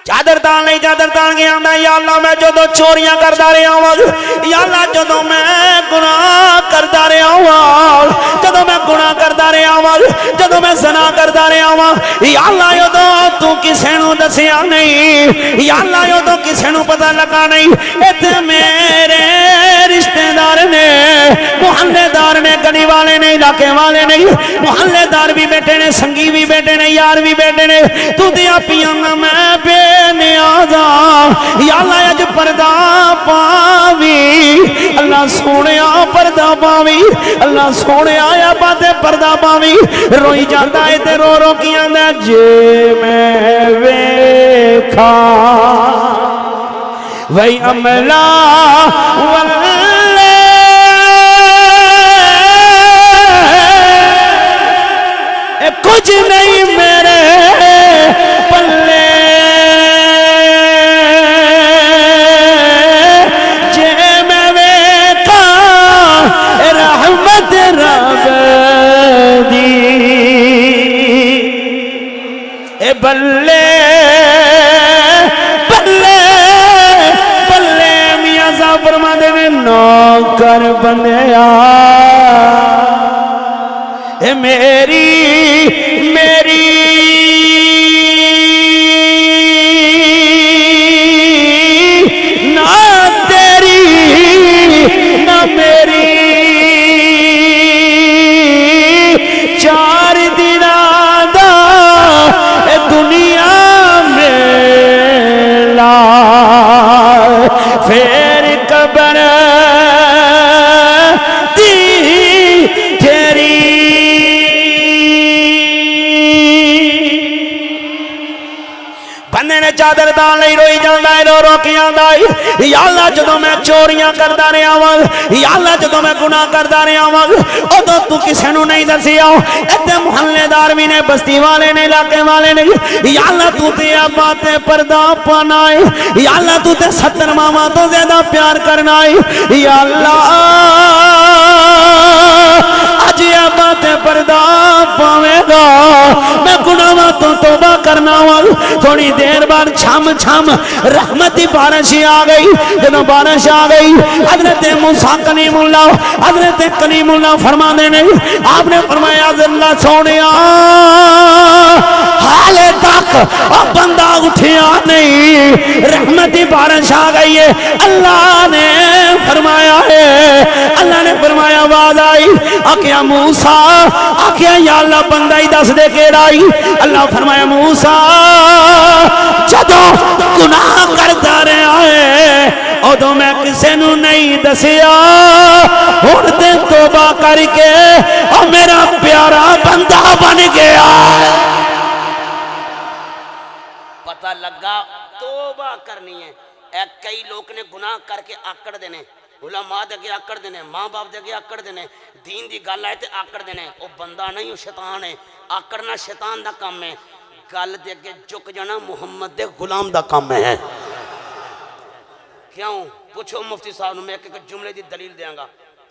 چادر دان نہیں چادر دان گیا میں یا اللہ میں جدو چوریاں کردہ رہا ہوں، یا اللہ جدو میں گناہ کردہ رہا ہوں، جدو میں گناہ کردہ رہا ہوں، جدو میں زنا کردہ رہا ہوں، یا اللہ جدو تو کسے نو دسیا نہیں، یا اللہ جدو کسے نو پتہ لگا نہیں، ایتے میرے رشتہ دار نے، محلے دار نے، گلی والے نے، علاقے والے نے، محلے دار بھی بیٹھے نے، سنگی بھی بیٹھے نے، یار بھی بیٹھے نے، تو دیا پیانا میں بے نیازا یا اللہ اج پردہ پاوی، اللہ سونیا پردہ پاوی، اللہ سونیا یا باتیں پردہ پاوی، روئی جاتا ہے تے رو رو کیا دے جے میں ویکھا وہی عملہ واللہ کچھ نہیں میرے پلے جے میں ویکھا رحمت رب دی اے بلے بلے بلے میاں صاحب فرما دے نوکر بنیا اے میری نہ تیری نہ میری چار دنوں دا اے دنیا میں لا پھر قبر چادر دان لئی روئی جاندہ ہے، رو رو کے آندہ ہے یا اللہ جدو میں چوریاں کردہ رہا ہوں، یا اللہ جدو میں گناہ کردہ رہا ہوں، ادو تو کسے نو نہیں دسیا ایتے محلے دار بھی نے، بستی والے نے، علاقے والے نے، یا اللہ تو تے باتیں پردہ پانا ہے، یا اللہ تو تے 70 ماما تو زیادہ پیار کرنا ہے، یا اللہ آج یہ باتیں پردہ پاوے گا میں گناہ تو توبہ کرنا ہوں۔ تھوڑی دیر بعد چھم چھم رحمتی بارش آ گئی، جنہوں بارش آ گئی حضرت موسیٰ کلیم اللہ، حضرت کلیم اللہ فرما دینے آپ نے فرمایا اللہ سونیا حالے تک بندہ اٹھیا نہیں، رحمتی بارش آ گئی ہے۔ اللہ نے فرمایا ہے، اللہ نے فرمایا آواز آئی آکیا موسیٰ آکیا یا اللہ بندہ ہی دس دے کے رائی، اللہ فرمایا موسیٰ جدو گناہ کرتا رہا ہے ادو میں کسے نو نہیں دسیا، ہن تے توبہ کر کے اور میرا پیارا بندہ بن گیا۔ پتہ لگا توبہ کرنی ہے۔ کئی لوگ نے گناہ کر کے آکڑ دینے، علماء دے کے آکڑ دینے، ماں باپ دے کے آکڑ دینے، دین دی گل آئے تے آکڑ دینے۔ وہ بندہ نہیں، وہ شیطان ہے، آکڑنا شیطان دا کام ہے، گل دے کے جھک جانا محمد دے غلام دا کام ہے۔ کیوں پوچھو مفتی صاحب نے، میں ایک جملے دی دلیل دیاں گا،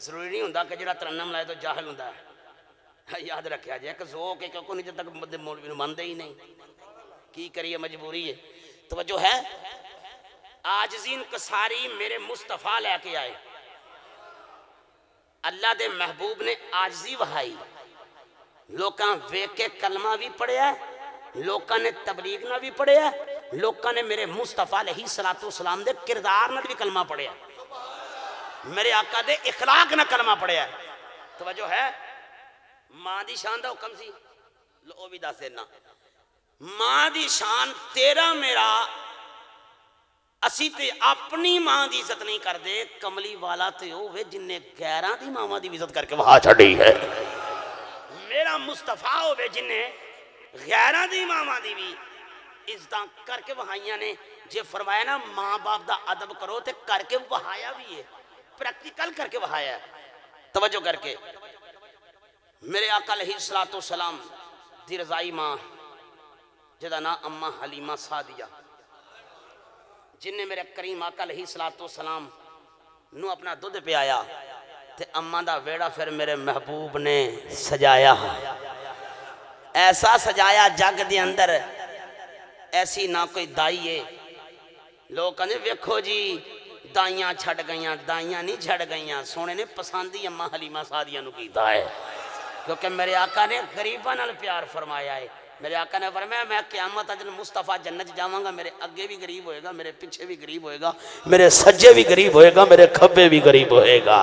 ضروری نہیں ہوندہ کہ جڑا ترنم لائے تو جاہل ہوندہ ہے، یاد رکھیا جائے کہ ذوق ہے کہ نہیں جب تک مولوی نے ماندے ہی نہیں، کی کریے مجبوری ہے۔ توجہ ہے، عاجزین کساری میرے مصطفیٰ لے کے آئے، اللہ دے محبوب نے عاجزی وہائی، لوکاں ویکھ کے کلمہ بھی پڑھیا ہے، لوکاں نے تبلیغ نہ بھی پڑھیا ہے، لوکاں نے میرے مصطفیٰ علیہ السلام دے کردار نہ بھی کلمہ پڑھیا ہے، میرے آقا دے اخلاق نہ کلمہ پڑھیا ہے۔ توجہ ہے؟ ماں دی شان دا حکم سی، لو بھی دس دینا، ماں دی شان تیرا میرا، اسی تے اپنی ماں دی عزت نہیں کر دے، کملی والا تے ہوئے جن نے غیراں دی ماں دی عزت کر کے وہاں چھڑی ہے۔ میرا مصطفیٰ ہوئے جن نے غیراں دی ماں دی بھی عزتاں کر کے وہائیاں نے، جے فرمایا نا ماں باپ دا ادب کرو تے کر کے وہایا بھی ہے، پریکٹیکل کر کے وہایا ہے۔ توجہ کر کے میرے آقا علیہ السلام دی رضائی ماں جدا نا اماں حلیمہ سعدیہ، جن نے میرے کریم آقا علیہ السلام نو اپنا دودھ پہ آیا تے اماں دا ویڑا پھر میرے محبوب نے سجایا، ایسا سجایا جگ دے اندر ایسی نہ کوئی دائی ہے۔ لوگ کہنے ویکھو جی دائیاں چھڑ گئیاں، دائیاں نہیں چھڑ گئیاں، سونے نے پسندی اماں حلیمہ سعدیہ نو کیتا ہے، کیونکہ میرے آقا نے غریباں نال پیار فرمایا ہے۔ میرے آقا نے فرمایا میں قیامت اجن مصطفیٰ جنت جاواں گا، میرے اگے بھی غریب ہوئے گا، میرے پیچھے بھی غریب ہوئے گا، میرے سجے بھی غریب ہوئے گا، میرے کھبے بھی غریب ہوئے گا۔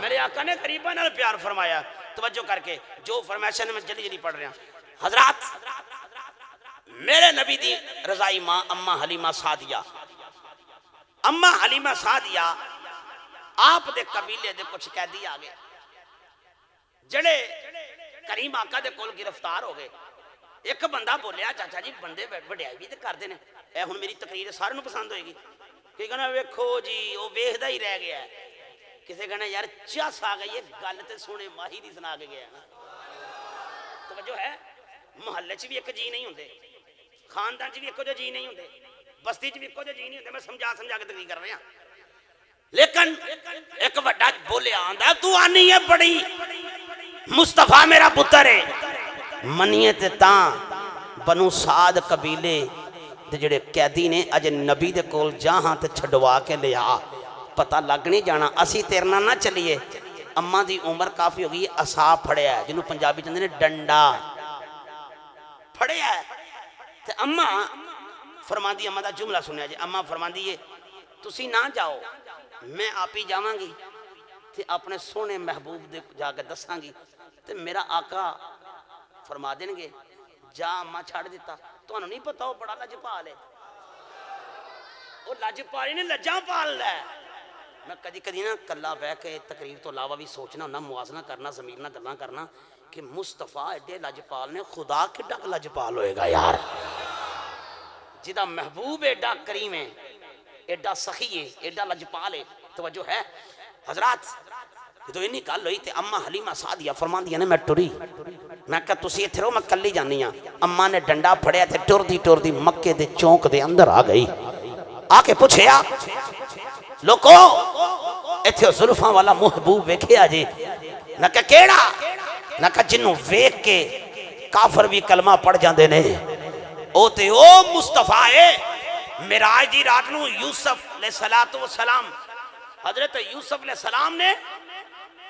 میرے آقا نے غریباں نال پیار فرمایا۔ توجہ کر کے جو فرمائشیں میں جلدی جلدی پڑھ رہا ہوں۔ حضرات میرے نبی دی رضائی ماں اماں حلیمہ سعدیہ، اماں حلیمہ سعدیہ آپ دے قبیلے دے کچھ قیدی آگئے جڑے کریم آقا دے کول گرفتار ہو گئے۔ ایک بندہ بولیا چاچا جی بندے بڑھائی بھی تے کر دینے، اے ہن میری تقریر سارے نو پسند ہوئے گی، کہ کہنا ویکھو جی وہ ویکھدا ہی رہ گیا ہے، کسے کہنا یار چس آ گئی ہے گل تے سونے ماہی دی سنا کے گیا نا۔ توجہ ہے؟ محلے چ بھی ایک جی نہیں ہوندے، خاندان چ بھی ایک جو جی نہیں ہوندے، بستی چ بھی ایک جو جی نہیں ہوندے، میں سمجھا کے تقریر کر رہا ہوں۔ لیکن ایک وڈا بولیا آندا تو آنی ہے بڑی مصطفیٰ میرا پتر ہے، منیے تے تاں بنو سعد قبیلے دے جڑے قیدی نے اج نبی دے کول جاہاں تے چھڈوا کے لیا، پتہ لگ نہیں جانا اسی تیرنا نہ چلیے۔ اماں دی عمر کافی ہو گئی، عصا پھڑیا ہے جنہوں پنجابی چندے نے ڈنڈا پھڑیا ہے، تے اماں فرماندی، اماں دا جملہ سنیا جی، اماں فرماندی ہے تسی نہ جاؤ میں آپ ہی جاواں گی تے اپنے سونے محبوب دے جا کے دساں گی، تے میرا آقا فرما دیں گے جا اماں چھاڑ دیتا۔ تو انہوں نہیں پتا وہ بڑا لجپال ہے، وہ لجپالی نے لجاں پال لے۔ میں کدی کدی نا کلا بہ کے تقریر تو علاوہ بھی سوچنا ہونا، موازنہ کرنا، ضمیر نہ گلاں کرنا کہ مصطفیٰ ایڈے لجپال نے، خدا کڈا لجپال ہوئے گا یار، جدا محبوب ایڈا کریم ہے، ایڈا سخی ہے، ایڈا لجپال ہے۔ توجہ ہے حضرات؟ تو انہی گل ہوئی تے اماں حلیمہ سعدیہ فرماندی نے میں ٹری، میں کہا تسی ایتھے رہو میں کلی جانی ہاں۔ اماں نے ڈنڈا پھڑیا تے ٹردی مکے دے چونک دے اندر آ گئی، آ کے پوچھیا لوکو ایتھے زلفاں والا محبوب ویکھیا جی؟ نہ کہ کیڑا؟ نہ کہ جنوں ویکھ کے کافر بھی کلمہ پڑھ جاندے نے، او تے او مصطفیٰ ہے۔ معراج دی رات نو یوسف علیہ السلام، حضرت یوسف علیہ السلام نے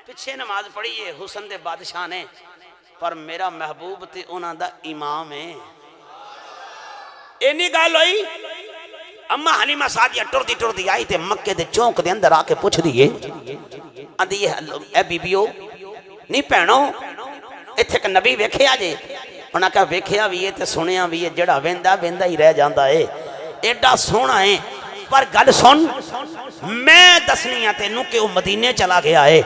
پیچھے نماز پڑھی ہے، حسن دے بادشاہ نے، پر میرا محبوب تے انہاں دا امام ہے۔ اینی گل ہوئی، اماں حلیمہ سعدیہ ٹردی آئی تے مکے دے چونک دے اندر آ کے پوچھ دیئے، اندھی اے بی بیو نہیں پہنو ایتھے کہ نبی ویکھیا جے؟ انہاں کہا ویکھیا بھی ہے تے سنیا بھی ہے، جڑا ویندا ہی رہ جاندا ہے، ایڈا سونا ہے۔ پر گل سن میں دسنی ہے تینوں کہ وہ مدینے چلا گیا ہے،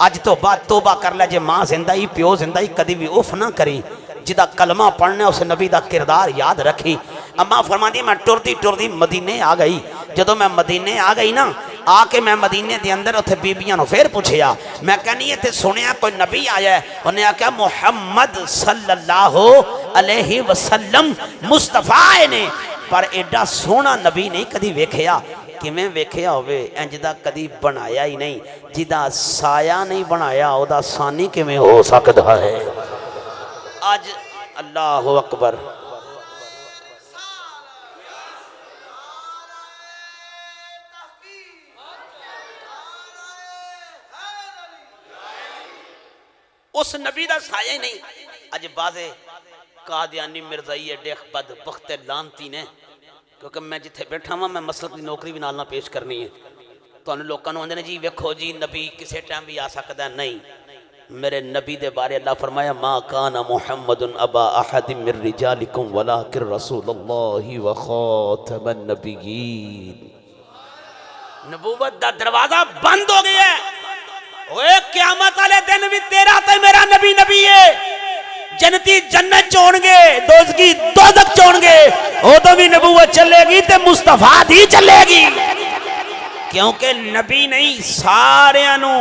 اج تو بعد توبہ کر لے جے ماں زندہ ہی پیو زندہ ہی کدی بھی اوف نہ کری، جدا کلمہ پڑھنے اس نبی دا کردار یاد رکھی۔ اماں فرما دی میں ٹردی مدینے آ گئی، جدو میں مدینے آ گئی نا، آ کے میں مدینے دے اندر اتھے بیبیاں نو پھر پوچھیا، میں کہنی ہے تے سنیا کوئی نبی آیا ہے؟ انہیں کہا محمد صلی اللہ علیہ وسلم مصطفیٰ نے، پر ایڈا سونا نبی نہیں کدی ویکھیا۔ کہ میں ویکھیا ہوئے انجدہ کدی بنایا ہی نہیں، جدہ سایہ نہیں بنایا او دا ثانی کے میں ہو سکتا ہے۔ آج اللہ اکبر، اس نبی دا سایہ ہی نہیں. اج بازے قادیانی مرزائی ایڈے بد بخت لانتی نے کیونکہ میں جتھے بیٹھا ہوں میں مسلک دی نوکری بھی نال نہ پیش کرنی ہے. تو لوگوں نے آندے نے جی ویکھو جی نبی کسے ٹائم بھی آ سکتا ہے. نہیں، میرے نبی دے بارے اللہ فرمایا ما کان محمد ابا احد من رجالکم ولکن رسول اللہ وخاتم النبیین. نبوت دا دروازہ بند ہو گیا ہے. اوے قیامت والے دن بھی تیرا تے میرا نبی نبی ہے. جنتی جنت چون گے، دوزخی دوزخ چون گے، وہ تو بھی نبوت چلے گی تے مصطفیٰ دی چلے گی. کیونکہ نبی نہیں سارے انو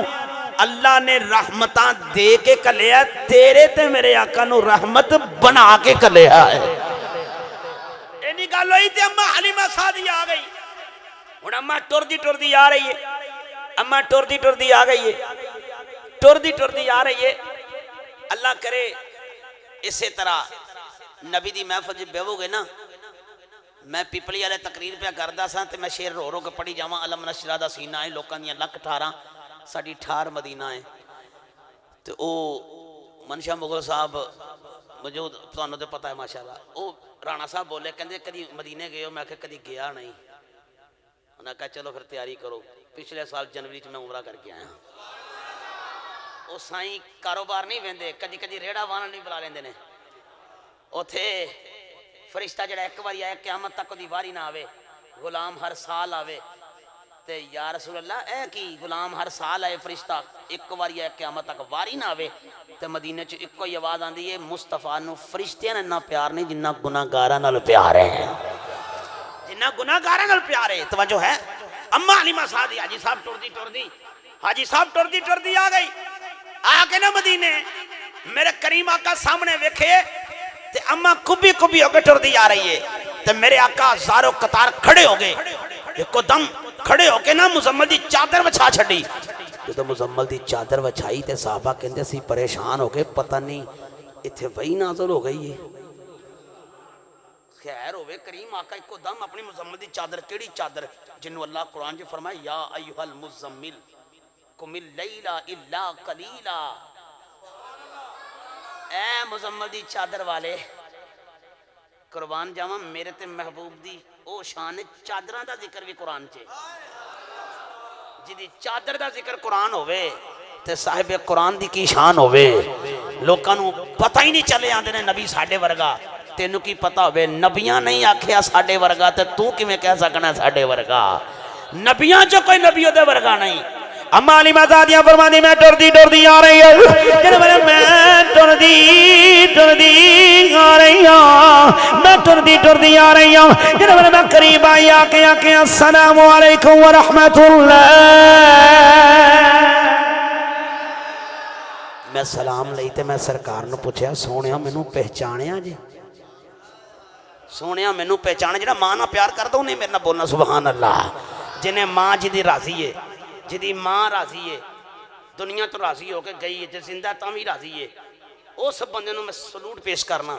اللہ نے رحمتاں دے کے کلیا، تیرے تے میرے آقا نو رحمت بنا کے کلیا ہے. اینی گل ہوئی تے اماں حلیمہ سعدی آ گئی. ہن اماں ٹردی ٹردی آ رہی ہے، اماں ٹردی ٹردی آ گئی ہے، ٹردی ٹردی آ رہی ہے. اللہ کرے اسی طرح نبی دی محفل جی بیو گے نا. میں پیپلی والے تقریر پہ کردا سا تے میں شعر رو رو کے پڑھی جاواں علم نشرہ دا سینہ ہے لوکاں دیاں لکھ ٹھاراں ساڈی ٹھار مدینہ ہے. تے او منشا مغل صاحب موجود تانوں تے پتہ ہے ماشاءاللہ. او رانا صاحب بولے کہندے کدی مدینے گئے ہو؟ میں کہ کدی گیا نہیں. انہاں کہا چلو پھر تیاری کرو. پچھلے سال جنوری میں عمرہ کر کے آیا. او سائیں کاروبار نہیں ویندے، کدی کدی ریڑا وانا نہیں بلا لیندے نے. اوتھے فرشتہ جڑا ایک بار آیا قیامت تک دی واری نہ آوے، غلام ہر سال آوے. تے یا رسول اللہ اے کی غلام ہر سال آئے فرشتہ ایک بار آیا قیامت تک واری نہ آوے. تے مدینہ چ ایک کوئی آواز آندی ہے مصطفیٰ نو فرشتیاں نہ پیار نہیں جنہ گناہگاراں نال پیار ہے، جنہ گناہگاراں نال پیار ہے. توجہ ہے. اما حلیمہ سعدی حاجی صاحب ٹردی حاجی صاحب ٹردی آ گئی. آ کے نا مدینے میرے کریم آقا سامنے ویکھے تے اما کبھی کبھی ہو کے ٹردی آ رہی ہے. تے میرے آقا زارو قطار کھڑے ہو گئے، ایک دم کھڑے ہو کے نا مزمل دی چادر وچھا چھڑی. جدو مزمل دی چادر وچھائی تے صحابہ کہندے سی پریشان ہو گئے، پتہ نہیں اتھے وہی نازل ہو گئی ہے. خیر ہوئے کریم آقا ایک دم اپنی مزمل دی چادر، کیڑی چادر جنہوں اللہ قرآن جو فرمائے یا ایوہ المزمل قم اللیل الا قلیلا. اے مزمل دی چادر والے قربان جاواں میرے تے محبوب دی او شان چادراں دا ذکر بھی قرآن چے. جدی چادر دا ذکر قرآن ہوئے تے صاحب قرآن دی کی شان ہوئے. لوکاں نو پتہ ہی نہیں چلے آندے نے نبی ساڈے ورگا. تینوں کی پتہ ہوئے نبیاں نہیں آکھیا ساڈے ورگا تے تو کیویں کہہ سکنا ساڈے ورگا؟ نبیاں جو کوئی نبی دے ورگا نہیں. اما علی مزادیاں فرماندی میں ٹردی آ رہی ہے. جن میں ٹردی آ رہی ہوں، میں ٹردی آ رہی ہوں. جن میں قریب آئی آکے السلام علیکم ورحمت اللہ. میں سلام لئی تے میں سرکار نو پوچھیا سونیا مینوں پہچانیا جی؟ سونیا مینوں پہچانے جڑا ماں نہ پیار کردا نہیں میرے نہ بولنا سبحان اللہ. جنہیں ماں جی دی راضی ہے، جدی ماں راضی ہے، دنیا تو راضی ہو کے گئی ہے، جس زندہ تاں بھی راضی ہے، اس بندے نو میں سلوٹ پیش کرنا.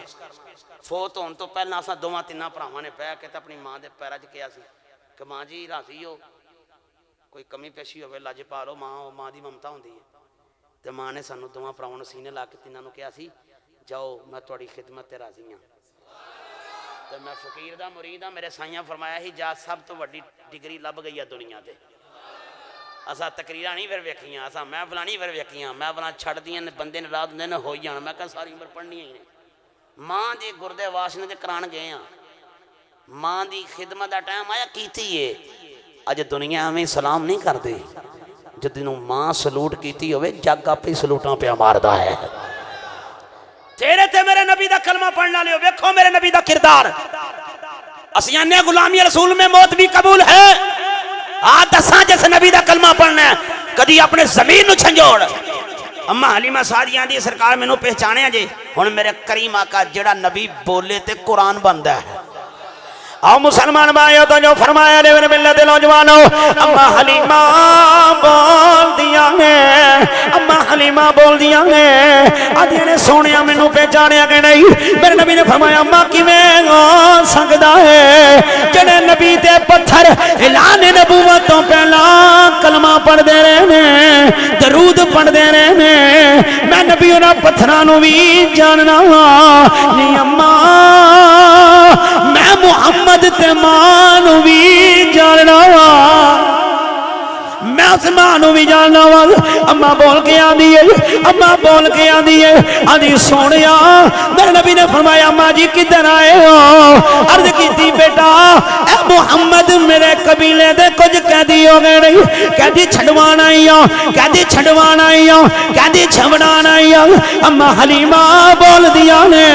فوت ہون تو پہلا اساں دوواں تیناں بھراواں نے بیٹھ کے تے اپنی ماں دے پیراں 'چ کہیا سی کہ ماں جی راضی ہو، کوئی کمی پیشی ہوے لاجپال ہو، ماں دی ممتا ہوندی ہے. تے ماں نے سانو دوواں بھراواں نو سینے لا کے تیناں نو کہیا سی جاؤ میں تہاڈی خدمت تے راضی ہاں. تے میں فقیر دا مرید ہاں. میرے سائیاں فرمایا ہی جا سب تو وڈی ڈگری لب گئی ہے دنیا تے. اسا تقریراں نہیں پھر ویکھیاں، اسا محفلاں نہیں پھر ویکھیاں. محفلاں چھڑ دیاں بندے نے رات ہوندے نے ہوئی جان. میں کہا ساری عمر پڑھنی ہی نہیں. ماں دی گردے واشنے تے کران گئے ہاں. ماں دی خدمت دا ٹائم آیا کیتی ہے. اج دنیا ہمیں سلام نہیں کر دے. جدوں ماں سلوٹ کیتی ہوئے جگ اپنی سلوٹاں پہ ماردا ہے. تیرے تے میرے نبی دا کلمہ پڑھنا لے ویکھو میرے نبی دا کردار. اسیاں نے غلامی رسول میں موت بھی قبول ہے. دساں جس نبی دا کلمہ پڑھنا ہے کدی اپنے زمین نو چھنجوڑ. اما حلیمہ سعدیہ دی سرکار مینوں پہچانیا جی. ہن میرے کریم آقا جڑا نبی بولے تے قرآن بندا ہے. آؤ مسلمان بھائیو تو جو فرمایا دے میرے ملت نوجوانو اما حلیمہ بول دیا ہے. اما حلیمہ بول دیا ہے. آدھے نے سونیا مینوں پہچانیا کہ نہیں؟ میرے نبی نے فرمایا اما کیویں ہو سکدا ہے جڑے نبی تے پتھر اعلان نبوت تو پہلا کلمہ پڑھ دے رہے نے، درود پڑھ دے رہے نے. میں نبی انہاں پتھراں نو وی جاننا وا نہیں اما میں محمد تے ماں نو وی جاننا وا میں اس ماں نو بھی جاننا وا اما بول کے آندی ہے اما بول کے آندی ہے آندی سونیا میرے نبی نے فرمایا اما جی کدھر آئے ہو عرض کی تھی بیٹا اے محمد میرے قبیلے دے کچھ قیدی ہو گئے نہیں قیدی چھڑوان آئی ہوں قیدی چھڑوان آئی ہوں قیدی چھڑوان آئی ہوں اما حلیمہ بول دیا نے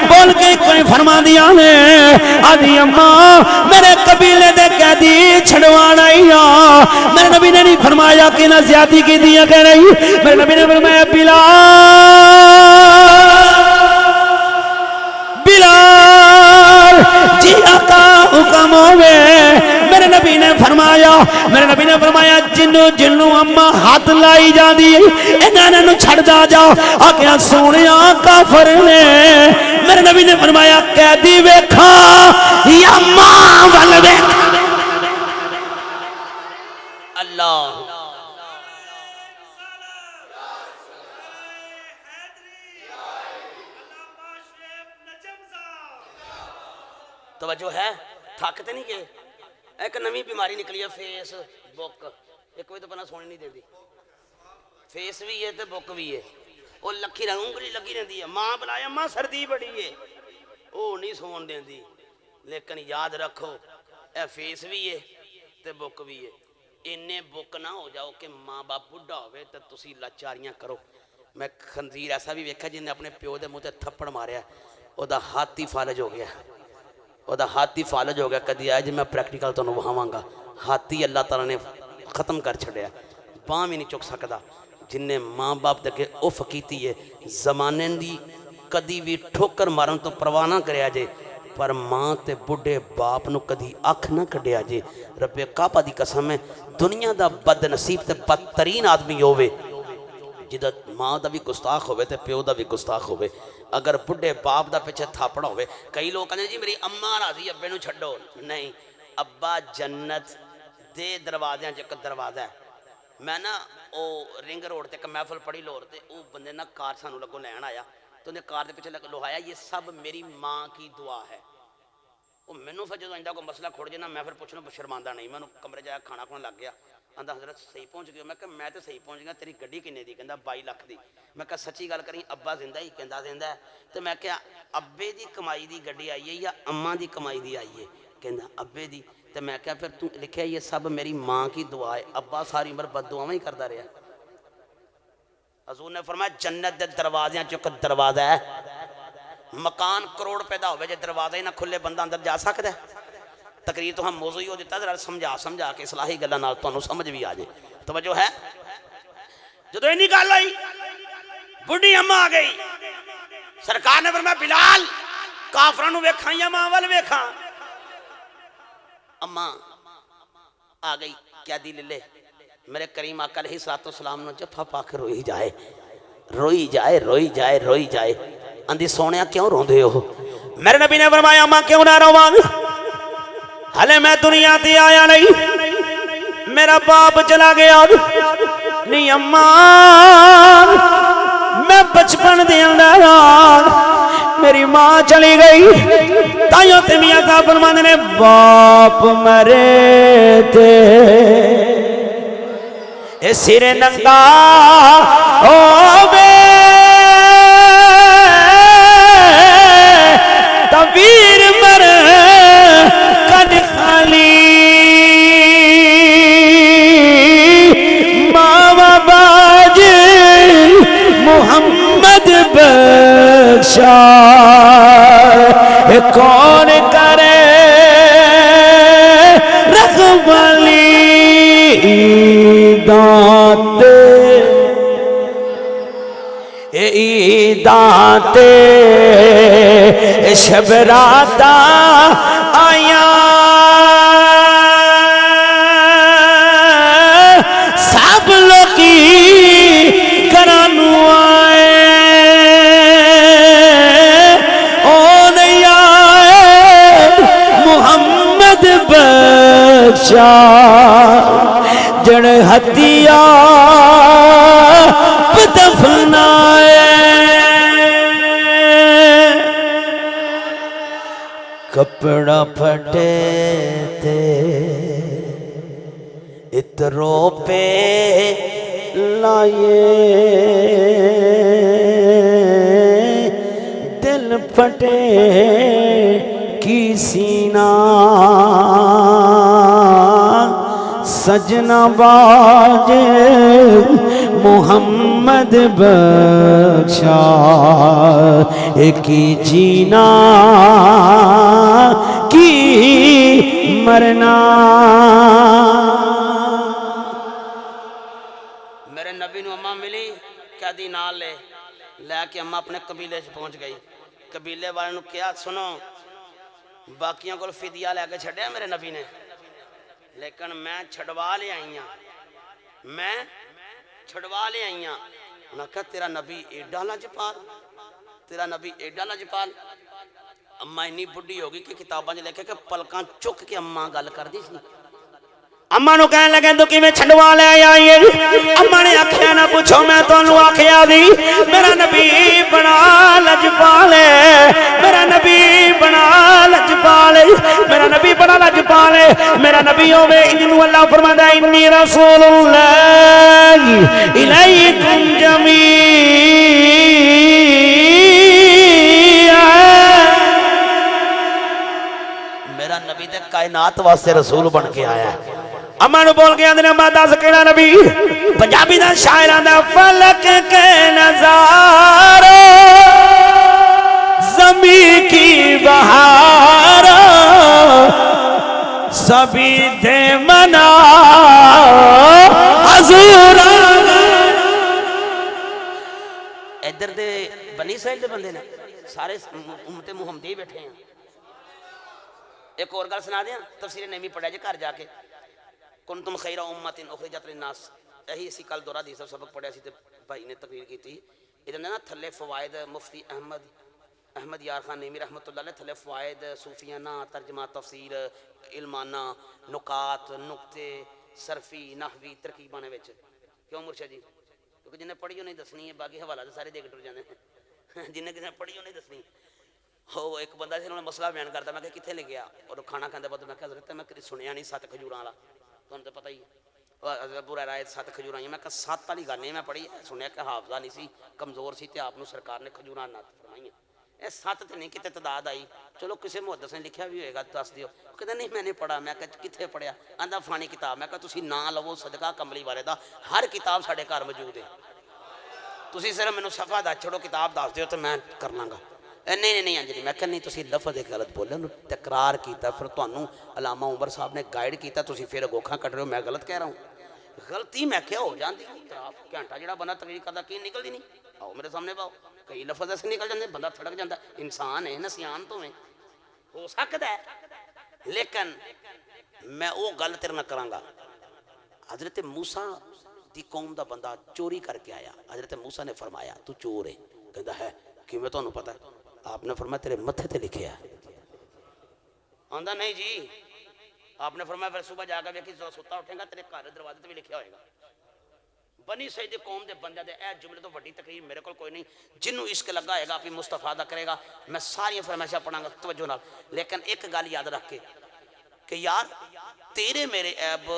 بول کے کوئی فرما دیا نے آندی اما میرے قبیلے دے قیدی چھڑوان آئی ہوں میرے نبی نے نہیں فرمایا کہ نہ زیادتی کی دیا کہ نہیں میرے نبی نے فرمایا بلال جی آقا حکم ہوئے میرے نبی نے فرمایا جنو اما ہاتھ لائی جا دی انہاں نو چھڑ جاؤ آکھیا سونیا کافر نے میرے نبی نے فرمایا قیدی ویکھا یا ماں ول ویکھا اللہ توجہ ہے تھکتے نہیں گئے ایک نمی بیماری نکلی ہے فیس بک ایک کوئی تو پناہ سونی نہیں دے دی فیس بھی ہے تو بک بھی ہے وہ لکھی رنگ انگلی لگی رہتی ہے ماں بلایا ماں سردی بڑی ہے وہ نہیں سون دیں دی لیکن یاد رکھو اے فیس بھی ہے تو بک بھی ہے انہیں بک نہ ہو جاؤ کہ ماں باپ بڑھا ہوئے تو تسی لاچاریاں کرو میں خنزیر ایسا بھی ویکھا جن نے اپنے پیو دے منہ تے تھپڑ ماریا او دا ہاتھ ہی فالج ہو گیا کدی آئے جی میں پریکٹیکل تو وہاں گا ہاتھی اللہ تعالیٰ نے ختم کر چھڑیا باں بھی نہیں چک سکتا جن نے ماں باپ دے اف کیتی ہے زمانے دی کدی بھی ٹھوکر مارن تو پرواہ نہ کریا جے پر ماں تے بڑھے باپ نو کدی اکھ نہ کڈیا جے رب کعبہ دی قسم ہے دنیا دا بد نصیب تے بدترین آدمی ہوئے جدہ ماں دا بھی گستاخ ہوئے تے پیو دا بھی گستاخ ہوئے اگر بڑھے باپ دا پیچھے تھاپڑا ہوئے کئی لوگ کہتے ہیں جی میری اماں راضی ابے نو چھڑو نہیں ابا جنت دے دروازے ہیں جک دروازہ ہے میں نا او رنگ روڈ تے محفل پڑھی لور تے او بندے نا کار سانو لگو لین آیا تو انہیں کار دے پیچھے لوہایا یہ سب میری ماں کی دعا ہے وہ مینوں پھر جدوں آئندہ کوئی مسئلہ کھوڑ جے نا میں پھر پوچھنا شرماندہ نہیں میں کمرے جایا کھانا کھانا لگ گیا آندہ حضرت صحیح پہنچ گیا میں کہا میں تو صحیح پہنچ گیا تیری گڈی کنے دی کہندا 22 لاکھ دی میں کہا سچی گل کریں ابا زندہ ہی کہندا زندہ ہے تو میں کہا ابے دی کمائی دی گڈی آئی ہے یا اماں دی کمائی دی آئی ہے کہندا ابے دی تو میں کہا پھر تو لکھیا یہ سب میری ماں کی دعا ہے ابا ساری عمر بد دعاواں ہی کردا رہا حضور نے فرمایا جنت دے دروازے چک دروازہ ہے مکان کروڑ پیدا ہوئے جے دروازہ ہی نہ کھلے بندہ اندر جا سکتا ہے تقریر تو ہم موضوعی ہو دیتا ذرا سمجھا کے اصلاحی گلاں نال تانوں سمجھ بھی آ جائے توجہ ہے جدوں اینی گل ہوئی بڈھی اماں آ گئی سرکار نے فرمایا بلال کافراں نو ویکھاں یا ماں ول ویکھاں اماں آ گئی کیا دی لے میرے کریم آقا علیہ السلام نے جفا پا کے روئی جائے اندھی سونیا کیوں روندے ہو میرے نبی نے فرمایا ماں کیوں نہ رواں حالے میں دنیا تے آیا نہیں میرا باپ چلا گیا نہیں اماں میں بچپن دے اندر میری ماں چلی گئی تائیوں تے میاں کا فرماندے نے باپ مرے تے اے سر ننگا ہووے تبیر مر کد خالی ماوا باج محمد بخشا کون کرے رغبالی دانتے شب راتا آیا سب لوگی کرانو آئے او نہیں آئے محمد بخشا جن ہتھیا دفنائے دل پھٹے کی سینہ سجنا باج محمد بخشا ایک جینا کی مرنا. میرے نبی نو اماں ملی قیدی نال لے کے اماں اپنے قبیلے سے پہنچ گئی. قبیلے والے نو کیا سنو باقیاں کو فدیہ لے کے چھڑیا میرے نبی نے لیکن میں چھڑوا لے آئی ہوں میں چھڑوا لے آئی ہوں. انہاں کہا تیرا نبی ایڈا لجپال تیرا نبی ایڈا لجپال. اماں انی بڑھی ہوگی کہ کتاباں لکھے کہ پلکاں چک کے اماں گل کر دی سی. اماں نو کہنے لگے تو میں چھڑوا لے آئی ہے. اماں نے آکھیا نہ پوچھو میں تانوں آکھیا دی میرا نبی بڑا لجپال ہے میرا نبی بڑا لجپال ہے میرا نبی بڑا لجپال ہے. میرا نبی ہوے جنوں اللہ فرماتا ہے انی رسول اللہ الیکم جمیعا. میرا نبی تے کائنات واسطے رسول بن کے آیا ہے. اماں نو بول کے اندر اماں دس کیڑا نبی پنجابی دا شاعراں دا فلک کے نظارہ زمین کی بہار سبھی دے منا حضور. ادھر دے بنی اسرائیل دے بندے نے سارے امت محمدی بیٹھے ہیں. ایک اور گل سنا دیاں تفسیر نعیمی پڑھا جے گھر جا کے کنتم خیر امت اخرجت للناس یہی اسی کل دورہ حدیث سبق پڑھیا سی تے بھائی نے تقریر کی تھی. ادھر نا تھلے فوائد مفتی احمد یار خان نعیمی رحمۃ اللہ علیہ تھلے فوائد صوفیانہ ترجمہ تفسیر علمانہ نکات نقطے صرفی نحوی ترکیباں وچ کیوں مرشد جی کیونکہ جنہیں پڑھی نہیں دسنی ہے باقی حوالہ تو سارے دے کے ٹر جانے ہیں جنہیں کسی نے پڑھی نہیں دسنی. ہو ایک بندہ سے انہوں نے مسئلہ بیان کرتا میں کہ کتنے لے گیا اور کھانا کھانے بعد میں کہ حضرت میں کبھی سنیا نہیں 7 کھجوراں والا تمہیں تو پتہ ہی حضرت پورا رائے 7 کھجوراں میں کہ 7 والی گل نہیں میں پڑھی سنیا کہ حافظہ نہیں سی کمزور سی تے آپ سرکار نے کھجوراں نات فرمائی. یہ 7 تے نہیں کتے تعداد آئی چلو کسی محدث نے لکھیا بھی ہوئے گا دس دیو. کہتے نہیں میں نے پڑھا میں کہ کتنے پڑھیا آندا فلانی کتاب میں کہ تسی نہ لو صدقہ کملی والے دا ہر کتاب ساڈے گھر موجود ہے تسی صرف مینوں صفحہ دس چھوڑو کتاب دس دیو تو میں کر لاں گا. نہیں انجلی میں کہ نہیں تسی لفظ ایک غلط بولے انہوں تکرار کیتا پھر تانوں علامہ عمر صاحب نے گائیڈ کیتا تسی پھر گوکھاں کٹ رہے ہو میں غلط کہہ رہا ہوں. غلطی میں کیا ہو جاندی گھنٹہ جڑا بندہ تقریر کردا کی نکلدی نہیں آؤ میرے سامنے باؤ کئی لفظ ایسے نکل جاندے بندہ تھڑک جاندا انسان ہے نسیان تو ہے ہو سکتا ہے لیکن میں وہ گل تیرے نہ کراں گا. حضرت موسیٰ دی قوم دا بندہ چوری کر کے آیا حضرت موسیٰ نے فرمایا تو چور ہے کہندا ہے کہ میں تانوں پتہ آپ نے فرمایا تیرے متھے تے لکھیا ہے آندا نہیں جی آپ نے فرمایا پھر صبح جا کے ویکھی ستا اٹھے گا تیرے گھر دروازے تے بھی لکھیا ہوئے گا. بنی اسرائیل دی قوم دے بندے دے اے جملے تو بڑی تقریر میرے کول کوئی نہیں جنوں عشق لگا ہے گا اپنی مصطفیٰ دا کرے گا میں ساری فرمائشاں پڑھاں گا توجہ نال. لیکن ایک گل یاد رکھ کے کہ یار تیرے میرے عیب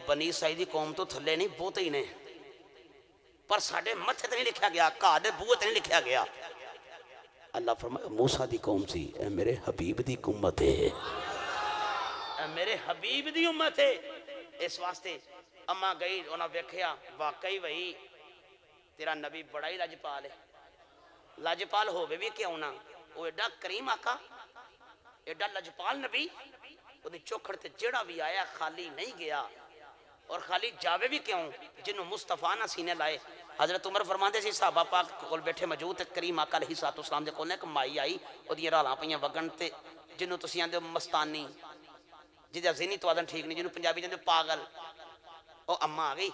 بنی اسرائیل دی قوم تو تھلے نہیں بہتے ہی نے پر ساڈے متھے تے نہیں لکھیا گیا گھر دے بوئے تے نہیں لکھیا گیا. اللہ فرمایا موسیٰ دی قوم سی اے میرے حبیب دی امت ہے اے میرے حبیب دی امت ہے. اس واسطے اما گئی انہاں ویکھیا واقعی وہی تیرا نبی بڑا ہی لجپال ہے. لجپال ہووے بھی کیوں نہ وہ ایڈا کریم آقا ایڈا لجپال نبی وہ چوکھڑ تے جڑا بھی آیا خالی نہیں گیا اور خالی جاوے بھی کیوں جنہوں مصطفیٰ نہ سینے لائے. حضرت عمر فرماندے سی صحابہ پاک کول بیٹھے موجود کریم آقا علیہ السلام دے کول نے ایک مائی آئی او دی رالاں پئیاں وگن تے جنوں تسی آندے مستانی جہدا ذہنی توازن ٹھیک نہیں جنوں پنجابی جاندے پاگل او اما آ گئی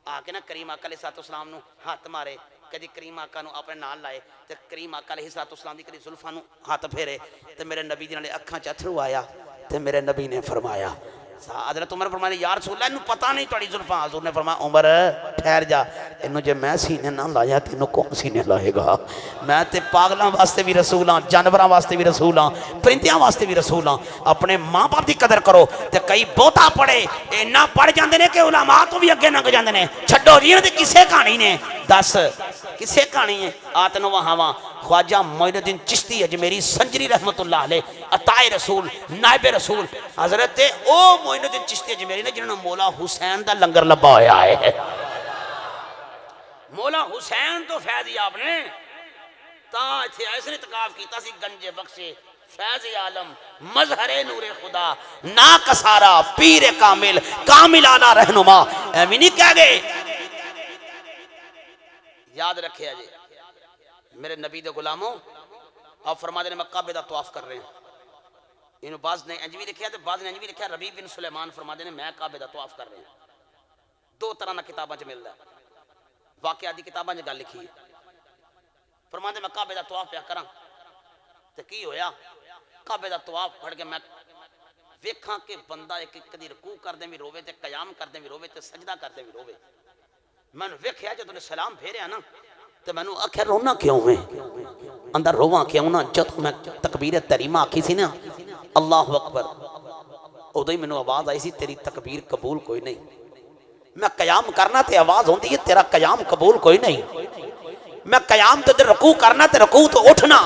آ کے نا کریم آقا علیہ السلام نو ہاتھ مارے کدی کریم آقا نو اپنے نال لائے تے کریم آقا علیہ السلام دی کدی زلفاں نو ہاتھ پھیرے تے میرے نبی دی نالے اکھاں چ اتھرو آیا تے میرے نبی نے فرمایا حضرت عمر فرمایا یا رسول اللہ انہوں پتہ نہیں توڑی زلفاں. حضور نے فرمایا عمر ٹھہر جا انہوں جے میں سینے نہ لایا تے انہوں کون سینے لائے گا. میں تے پاگلاں واسطے بھی رسول ہاں جانوراں واسطے بھی رسول ہاں پرندیاں واسطے بھی رسول ہاں. اپنے ماں باپ دی قدر کرو تے کئی بہتا پڑھے اینا پڑھ جاندے نے کہ علماء تو بھی اگے لنگ جاندے نے چھڈو جی انہاں دی کسے کہانی نے دس کسے کہانی ہے آتن وہاں خواجہ معین الدین چشتی اجمیری سنجری رحمت اللہ علیہ عطائے رسول نائب رسول حضرت او معین الدین چشتی اجمیری نے جنہوں نے مولا حسین دا لنگر لبا ہویا ہے مولا حسین تو فیض آپ نے تاں اتھے ایسے اتقاف کیتا سی گنج بخشے فیض عالم مظہر نور خدا نا کسارا پیر کامل کاملانہ رہنما ایمی نہیں کہہ گئے یاد رکھے جی میرے نبی دے غلاموں آپ فرما دے میں کعبے دا طواف کر رہے ہیں انہوں بعض نے انجوی لکھیا تو بعض نے انجوی لکھیا ربیع بن سلیمان فرما دے میں کعبے دا طواف کر رہے ہیں دو طرح نہ کتاباں چ ملدا ہے واقعہ دی کتاباں چ گل لکھی ہے فرما دے میں کعبے دا طواف پیا کراں تے کی ہویا کعبے دا طواف پڑھ کے میں ویکھاں کہ بندہ ایک کدی رکوع کردے بھی روے تے قیام کردے بھی روے تے سجدہ کردے بھی روے میں نے ویکھیا جدوں نے سلام پھیریا نا تے میں نے آکھیا رونا کیوں ہے اندر رواں کیوں نہ جد میں تکبیر تحریمہ آکھی سی نا اللہ اکبر ادو ہی میں نے آواز آئی سی تیری تکبیر قبول کوئی نہیں میں قیام کرنا تے آواز ہوندی ہے تیرا قیام قبول کوئی نہیں میں قیام تے رکوع کرنا تے رکوع تو اٹھنا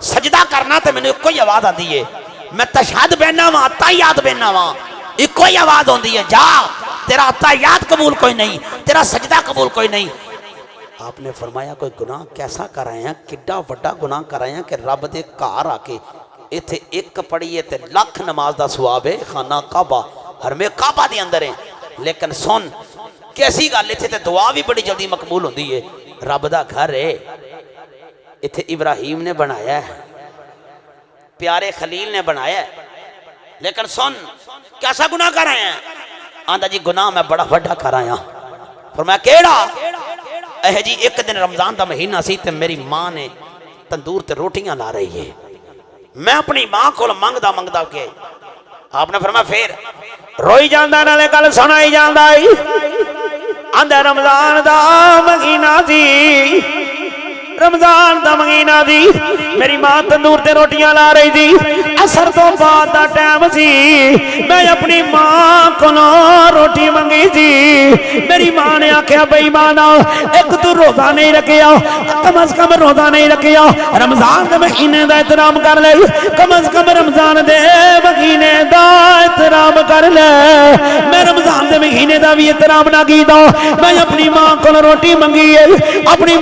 سجدہ کرنا تے میں نے کوئی آواز آندی ہے میں تشہد بینا وہاں تحیات بینا وہاں ایک کوئی آواز ہوندی ہے جا تیرا تحیات قبول کوئی نہیں تیرا سجدہ قبول کوئی نہیں آپ نے فرمایا کوئی گناہ کیسا کر رہے ہیں کڈا وڈا گناہ کر رہے ہیں کہ رب دے گھر آ کے ایتھے ایک پڑھیے تے لاکھ نماز دا ثواب ہے خانہ کعبہ حرم کعبہ دے اندر ہے لیکن سن کیسی گل ایتھے تے دعا بھی بڑی جلدی مقبول ہوندی ہے رب دا گھر ہے ایتھے ابراہیم نے بنایا ہے پیارے خلیل نے بنایا ہے لیکن سن کیسا گناہ کر رہے ہیں آندہ جی گناہ میں بڑا وڈا کر آیا فرمایا کیڑا اے جی ایک دن رمضان دا مہینہ سی تے میری ماں نے تندور تے روٹیاں لا رہی ہے میں اپنی ماں کو منگدا کے آپ نے فرمایا پھر روئی جاندہ نالے کل سنائی جاندہ آندہ رمضان دا مہینہ سی رمضان دا مہینہ دی میری ماں تندور تے روٹیاں لا رہی تھی اثر تو بعد دا ٹائم سی میں اپنی ماں کو روٹی منگی تھی میری ماں نے آکھیا بھائی مانا ایک تو روزہ نہیں رکھیا کم از کم روزہ نہیں رکھیا رمضان دے مہینے دا احترام کر لے کم از کم رمضان دے مہینے دا احترام کر لے میں رمضان دے مہینے دا بھی احترام نہ کیتا میں اپنی ماں کو روٹی منگی ہے اپنی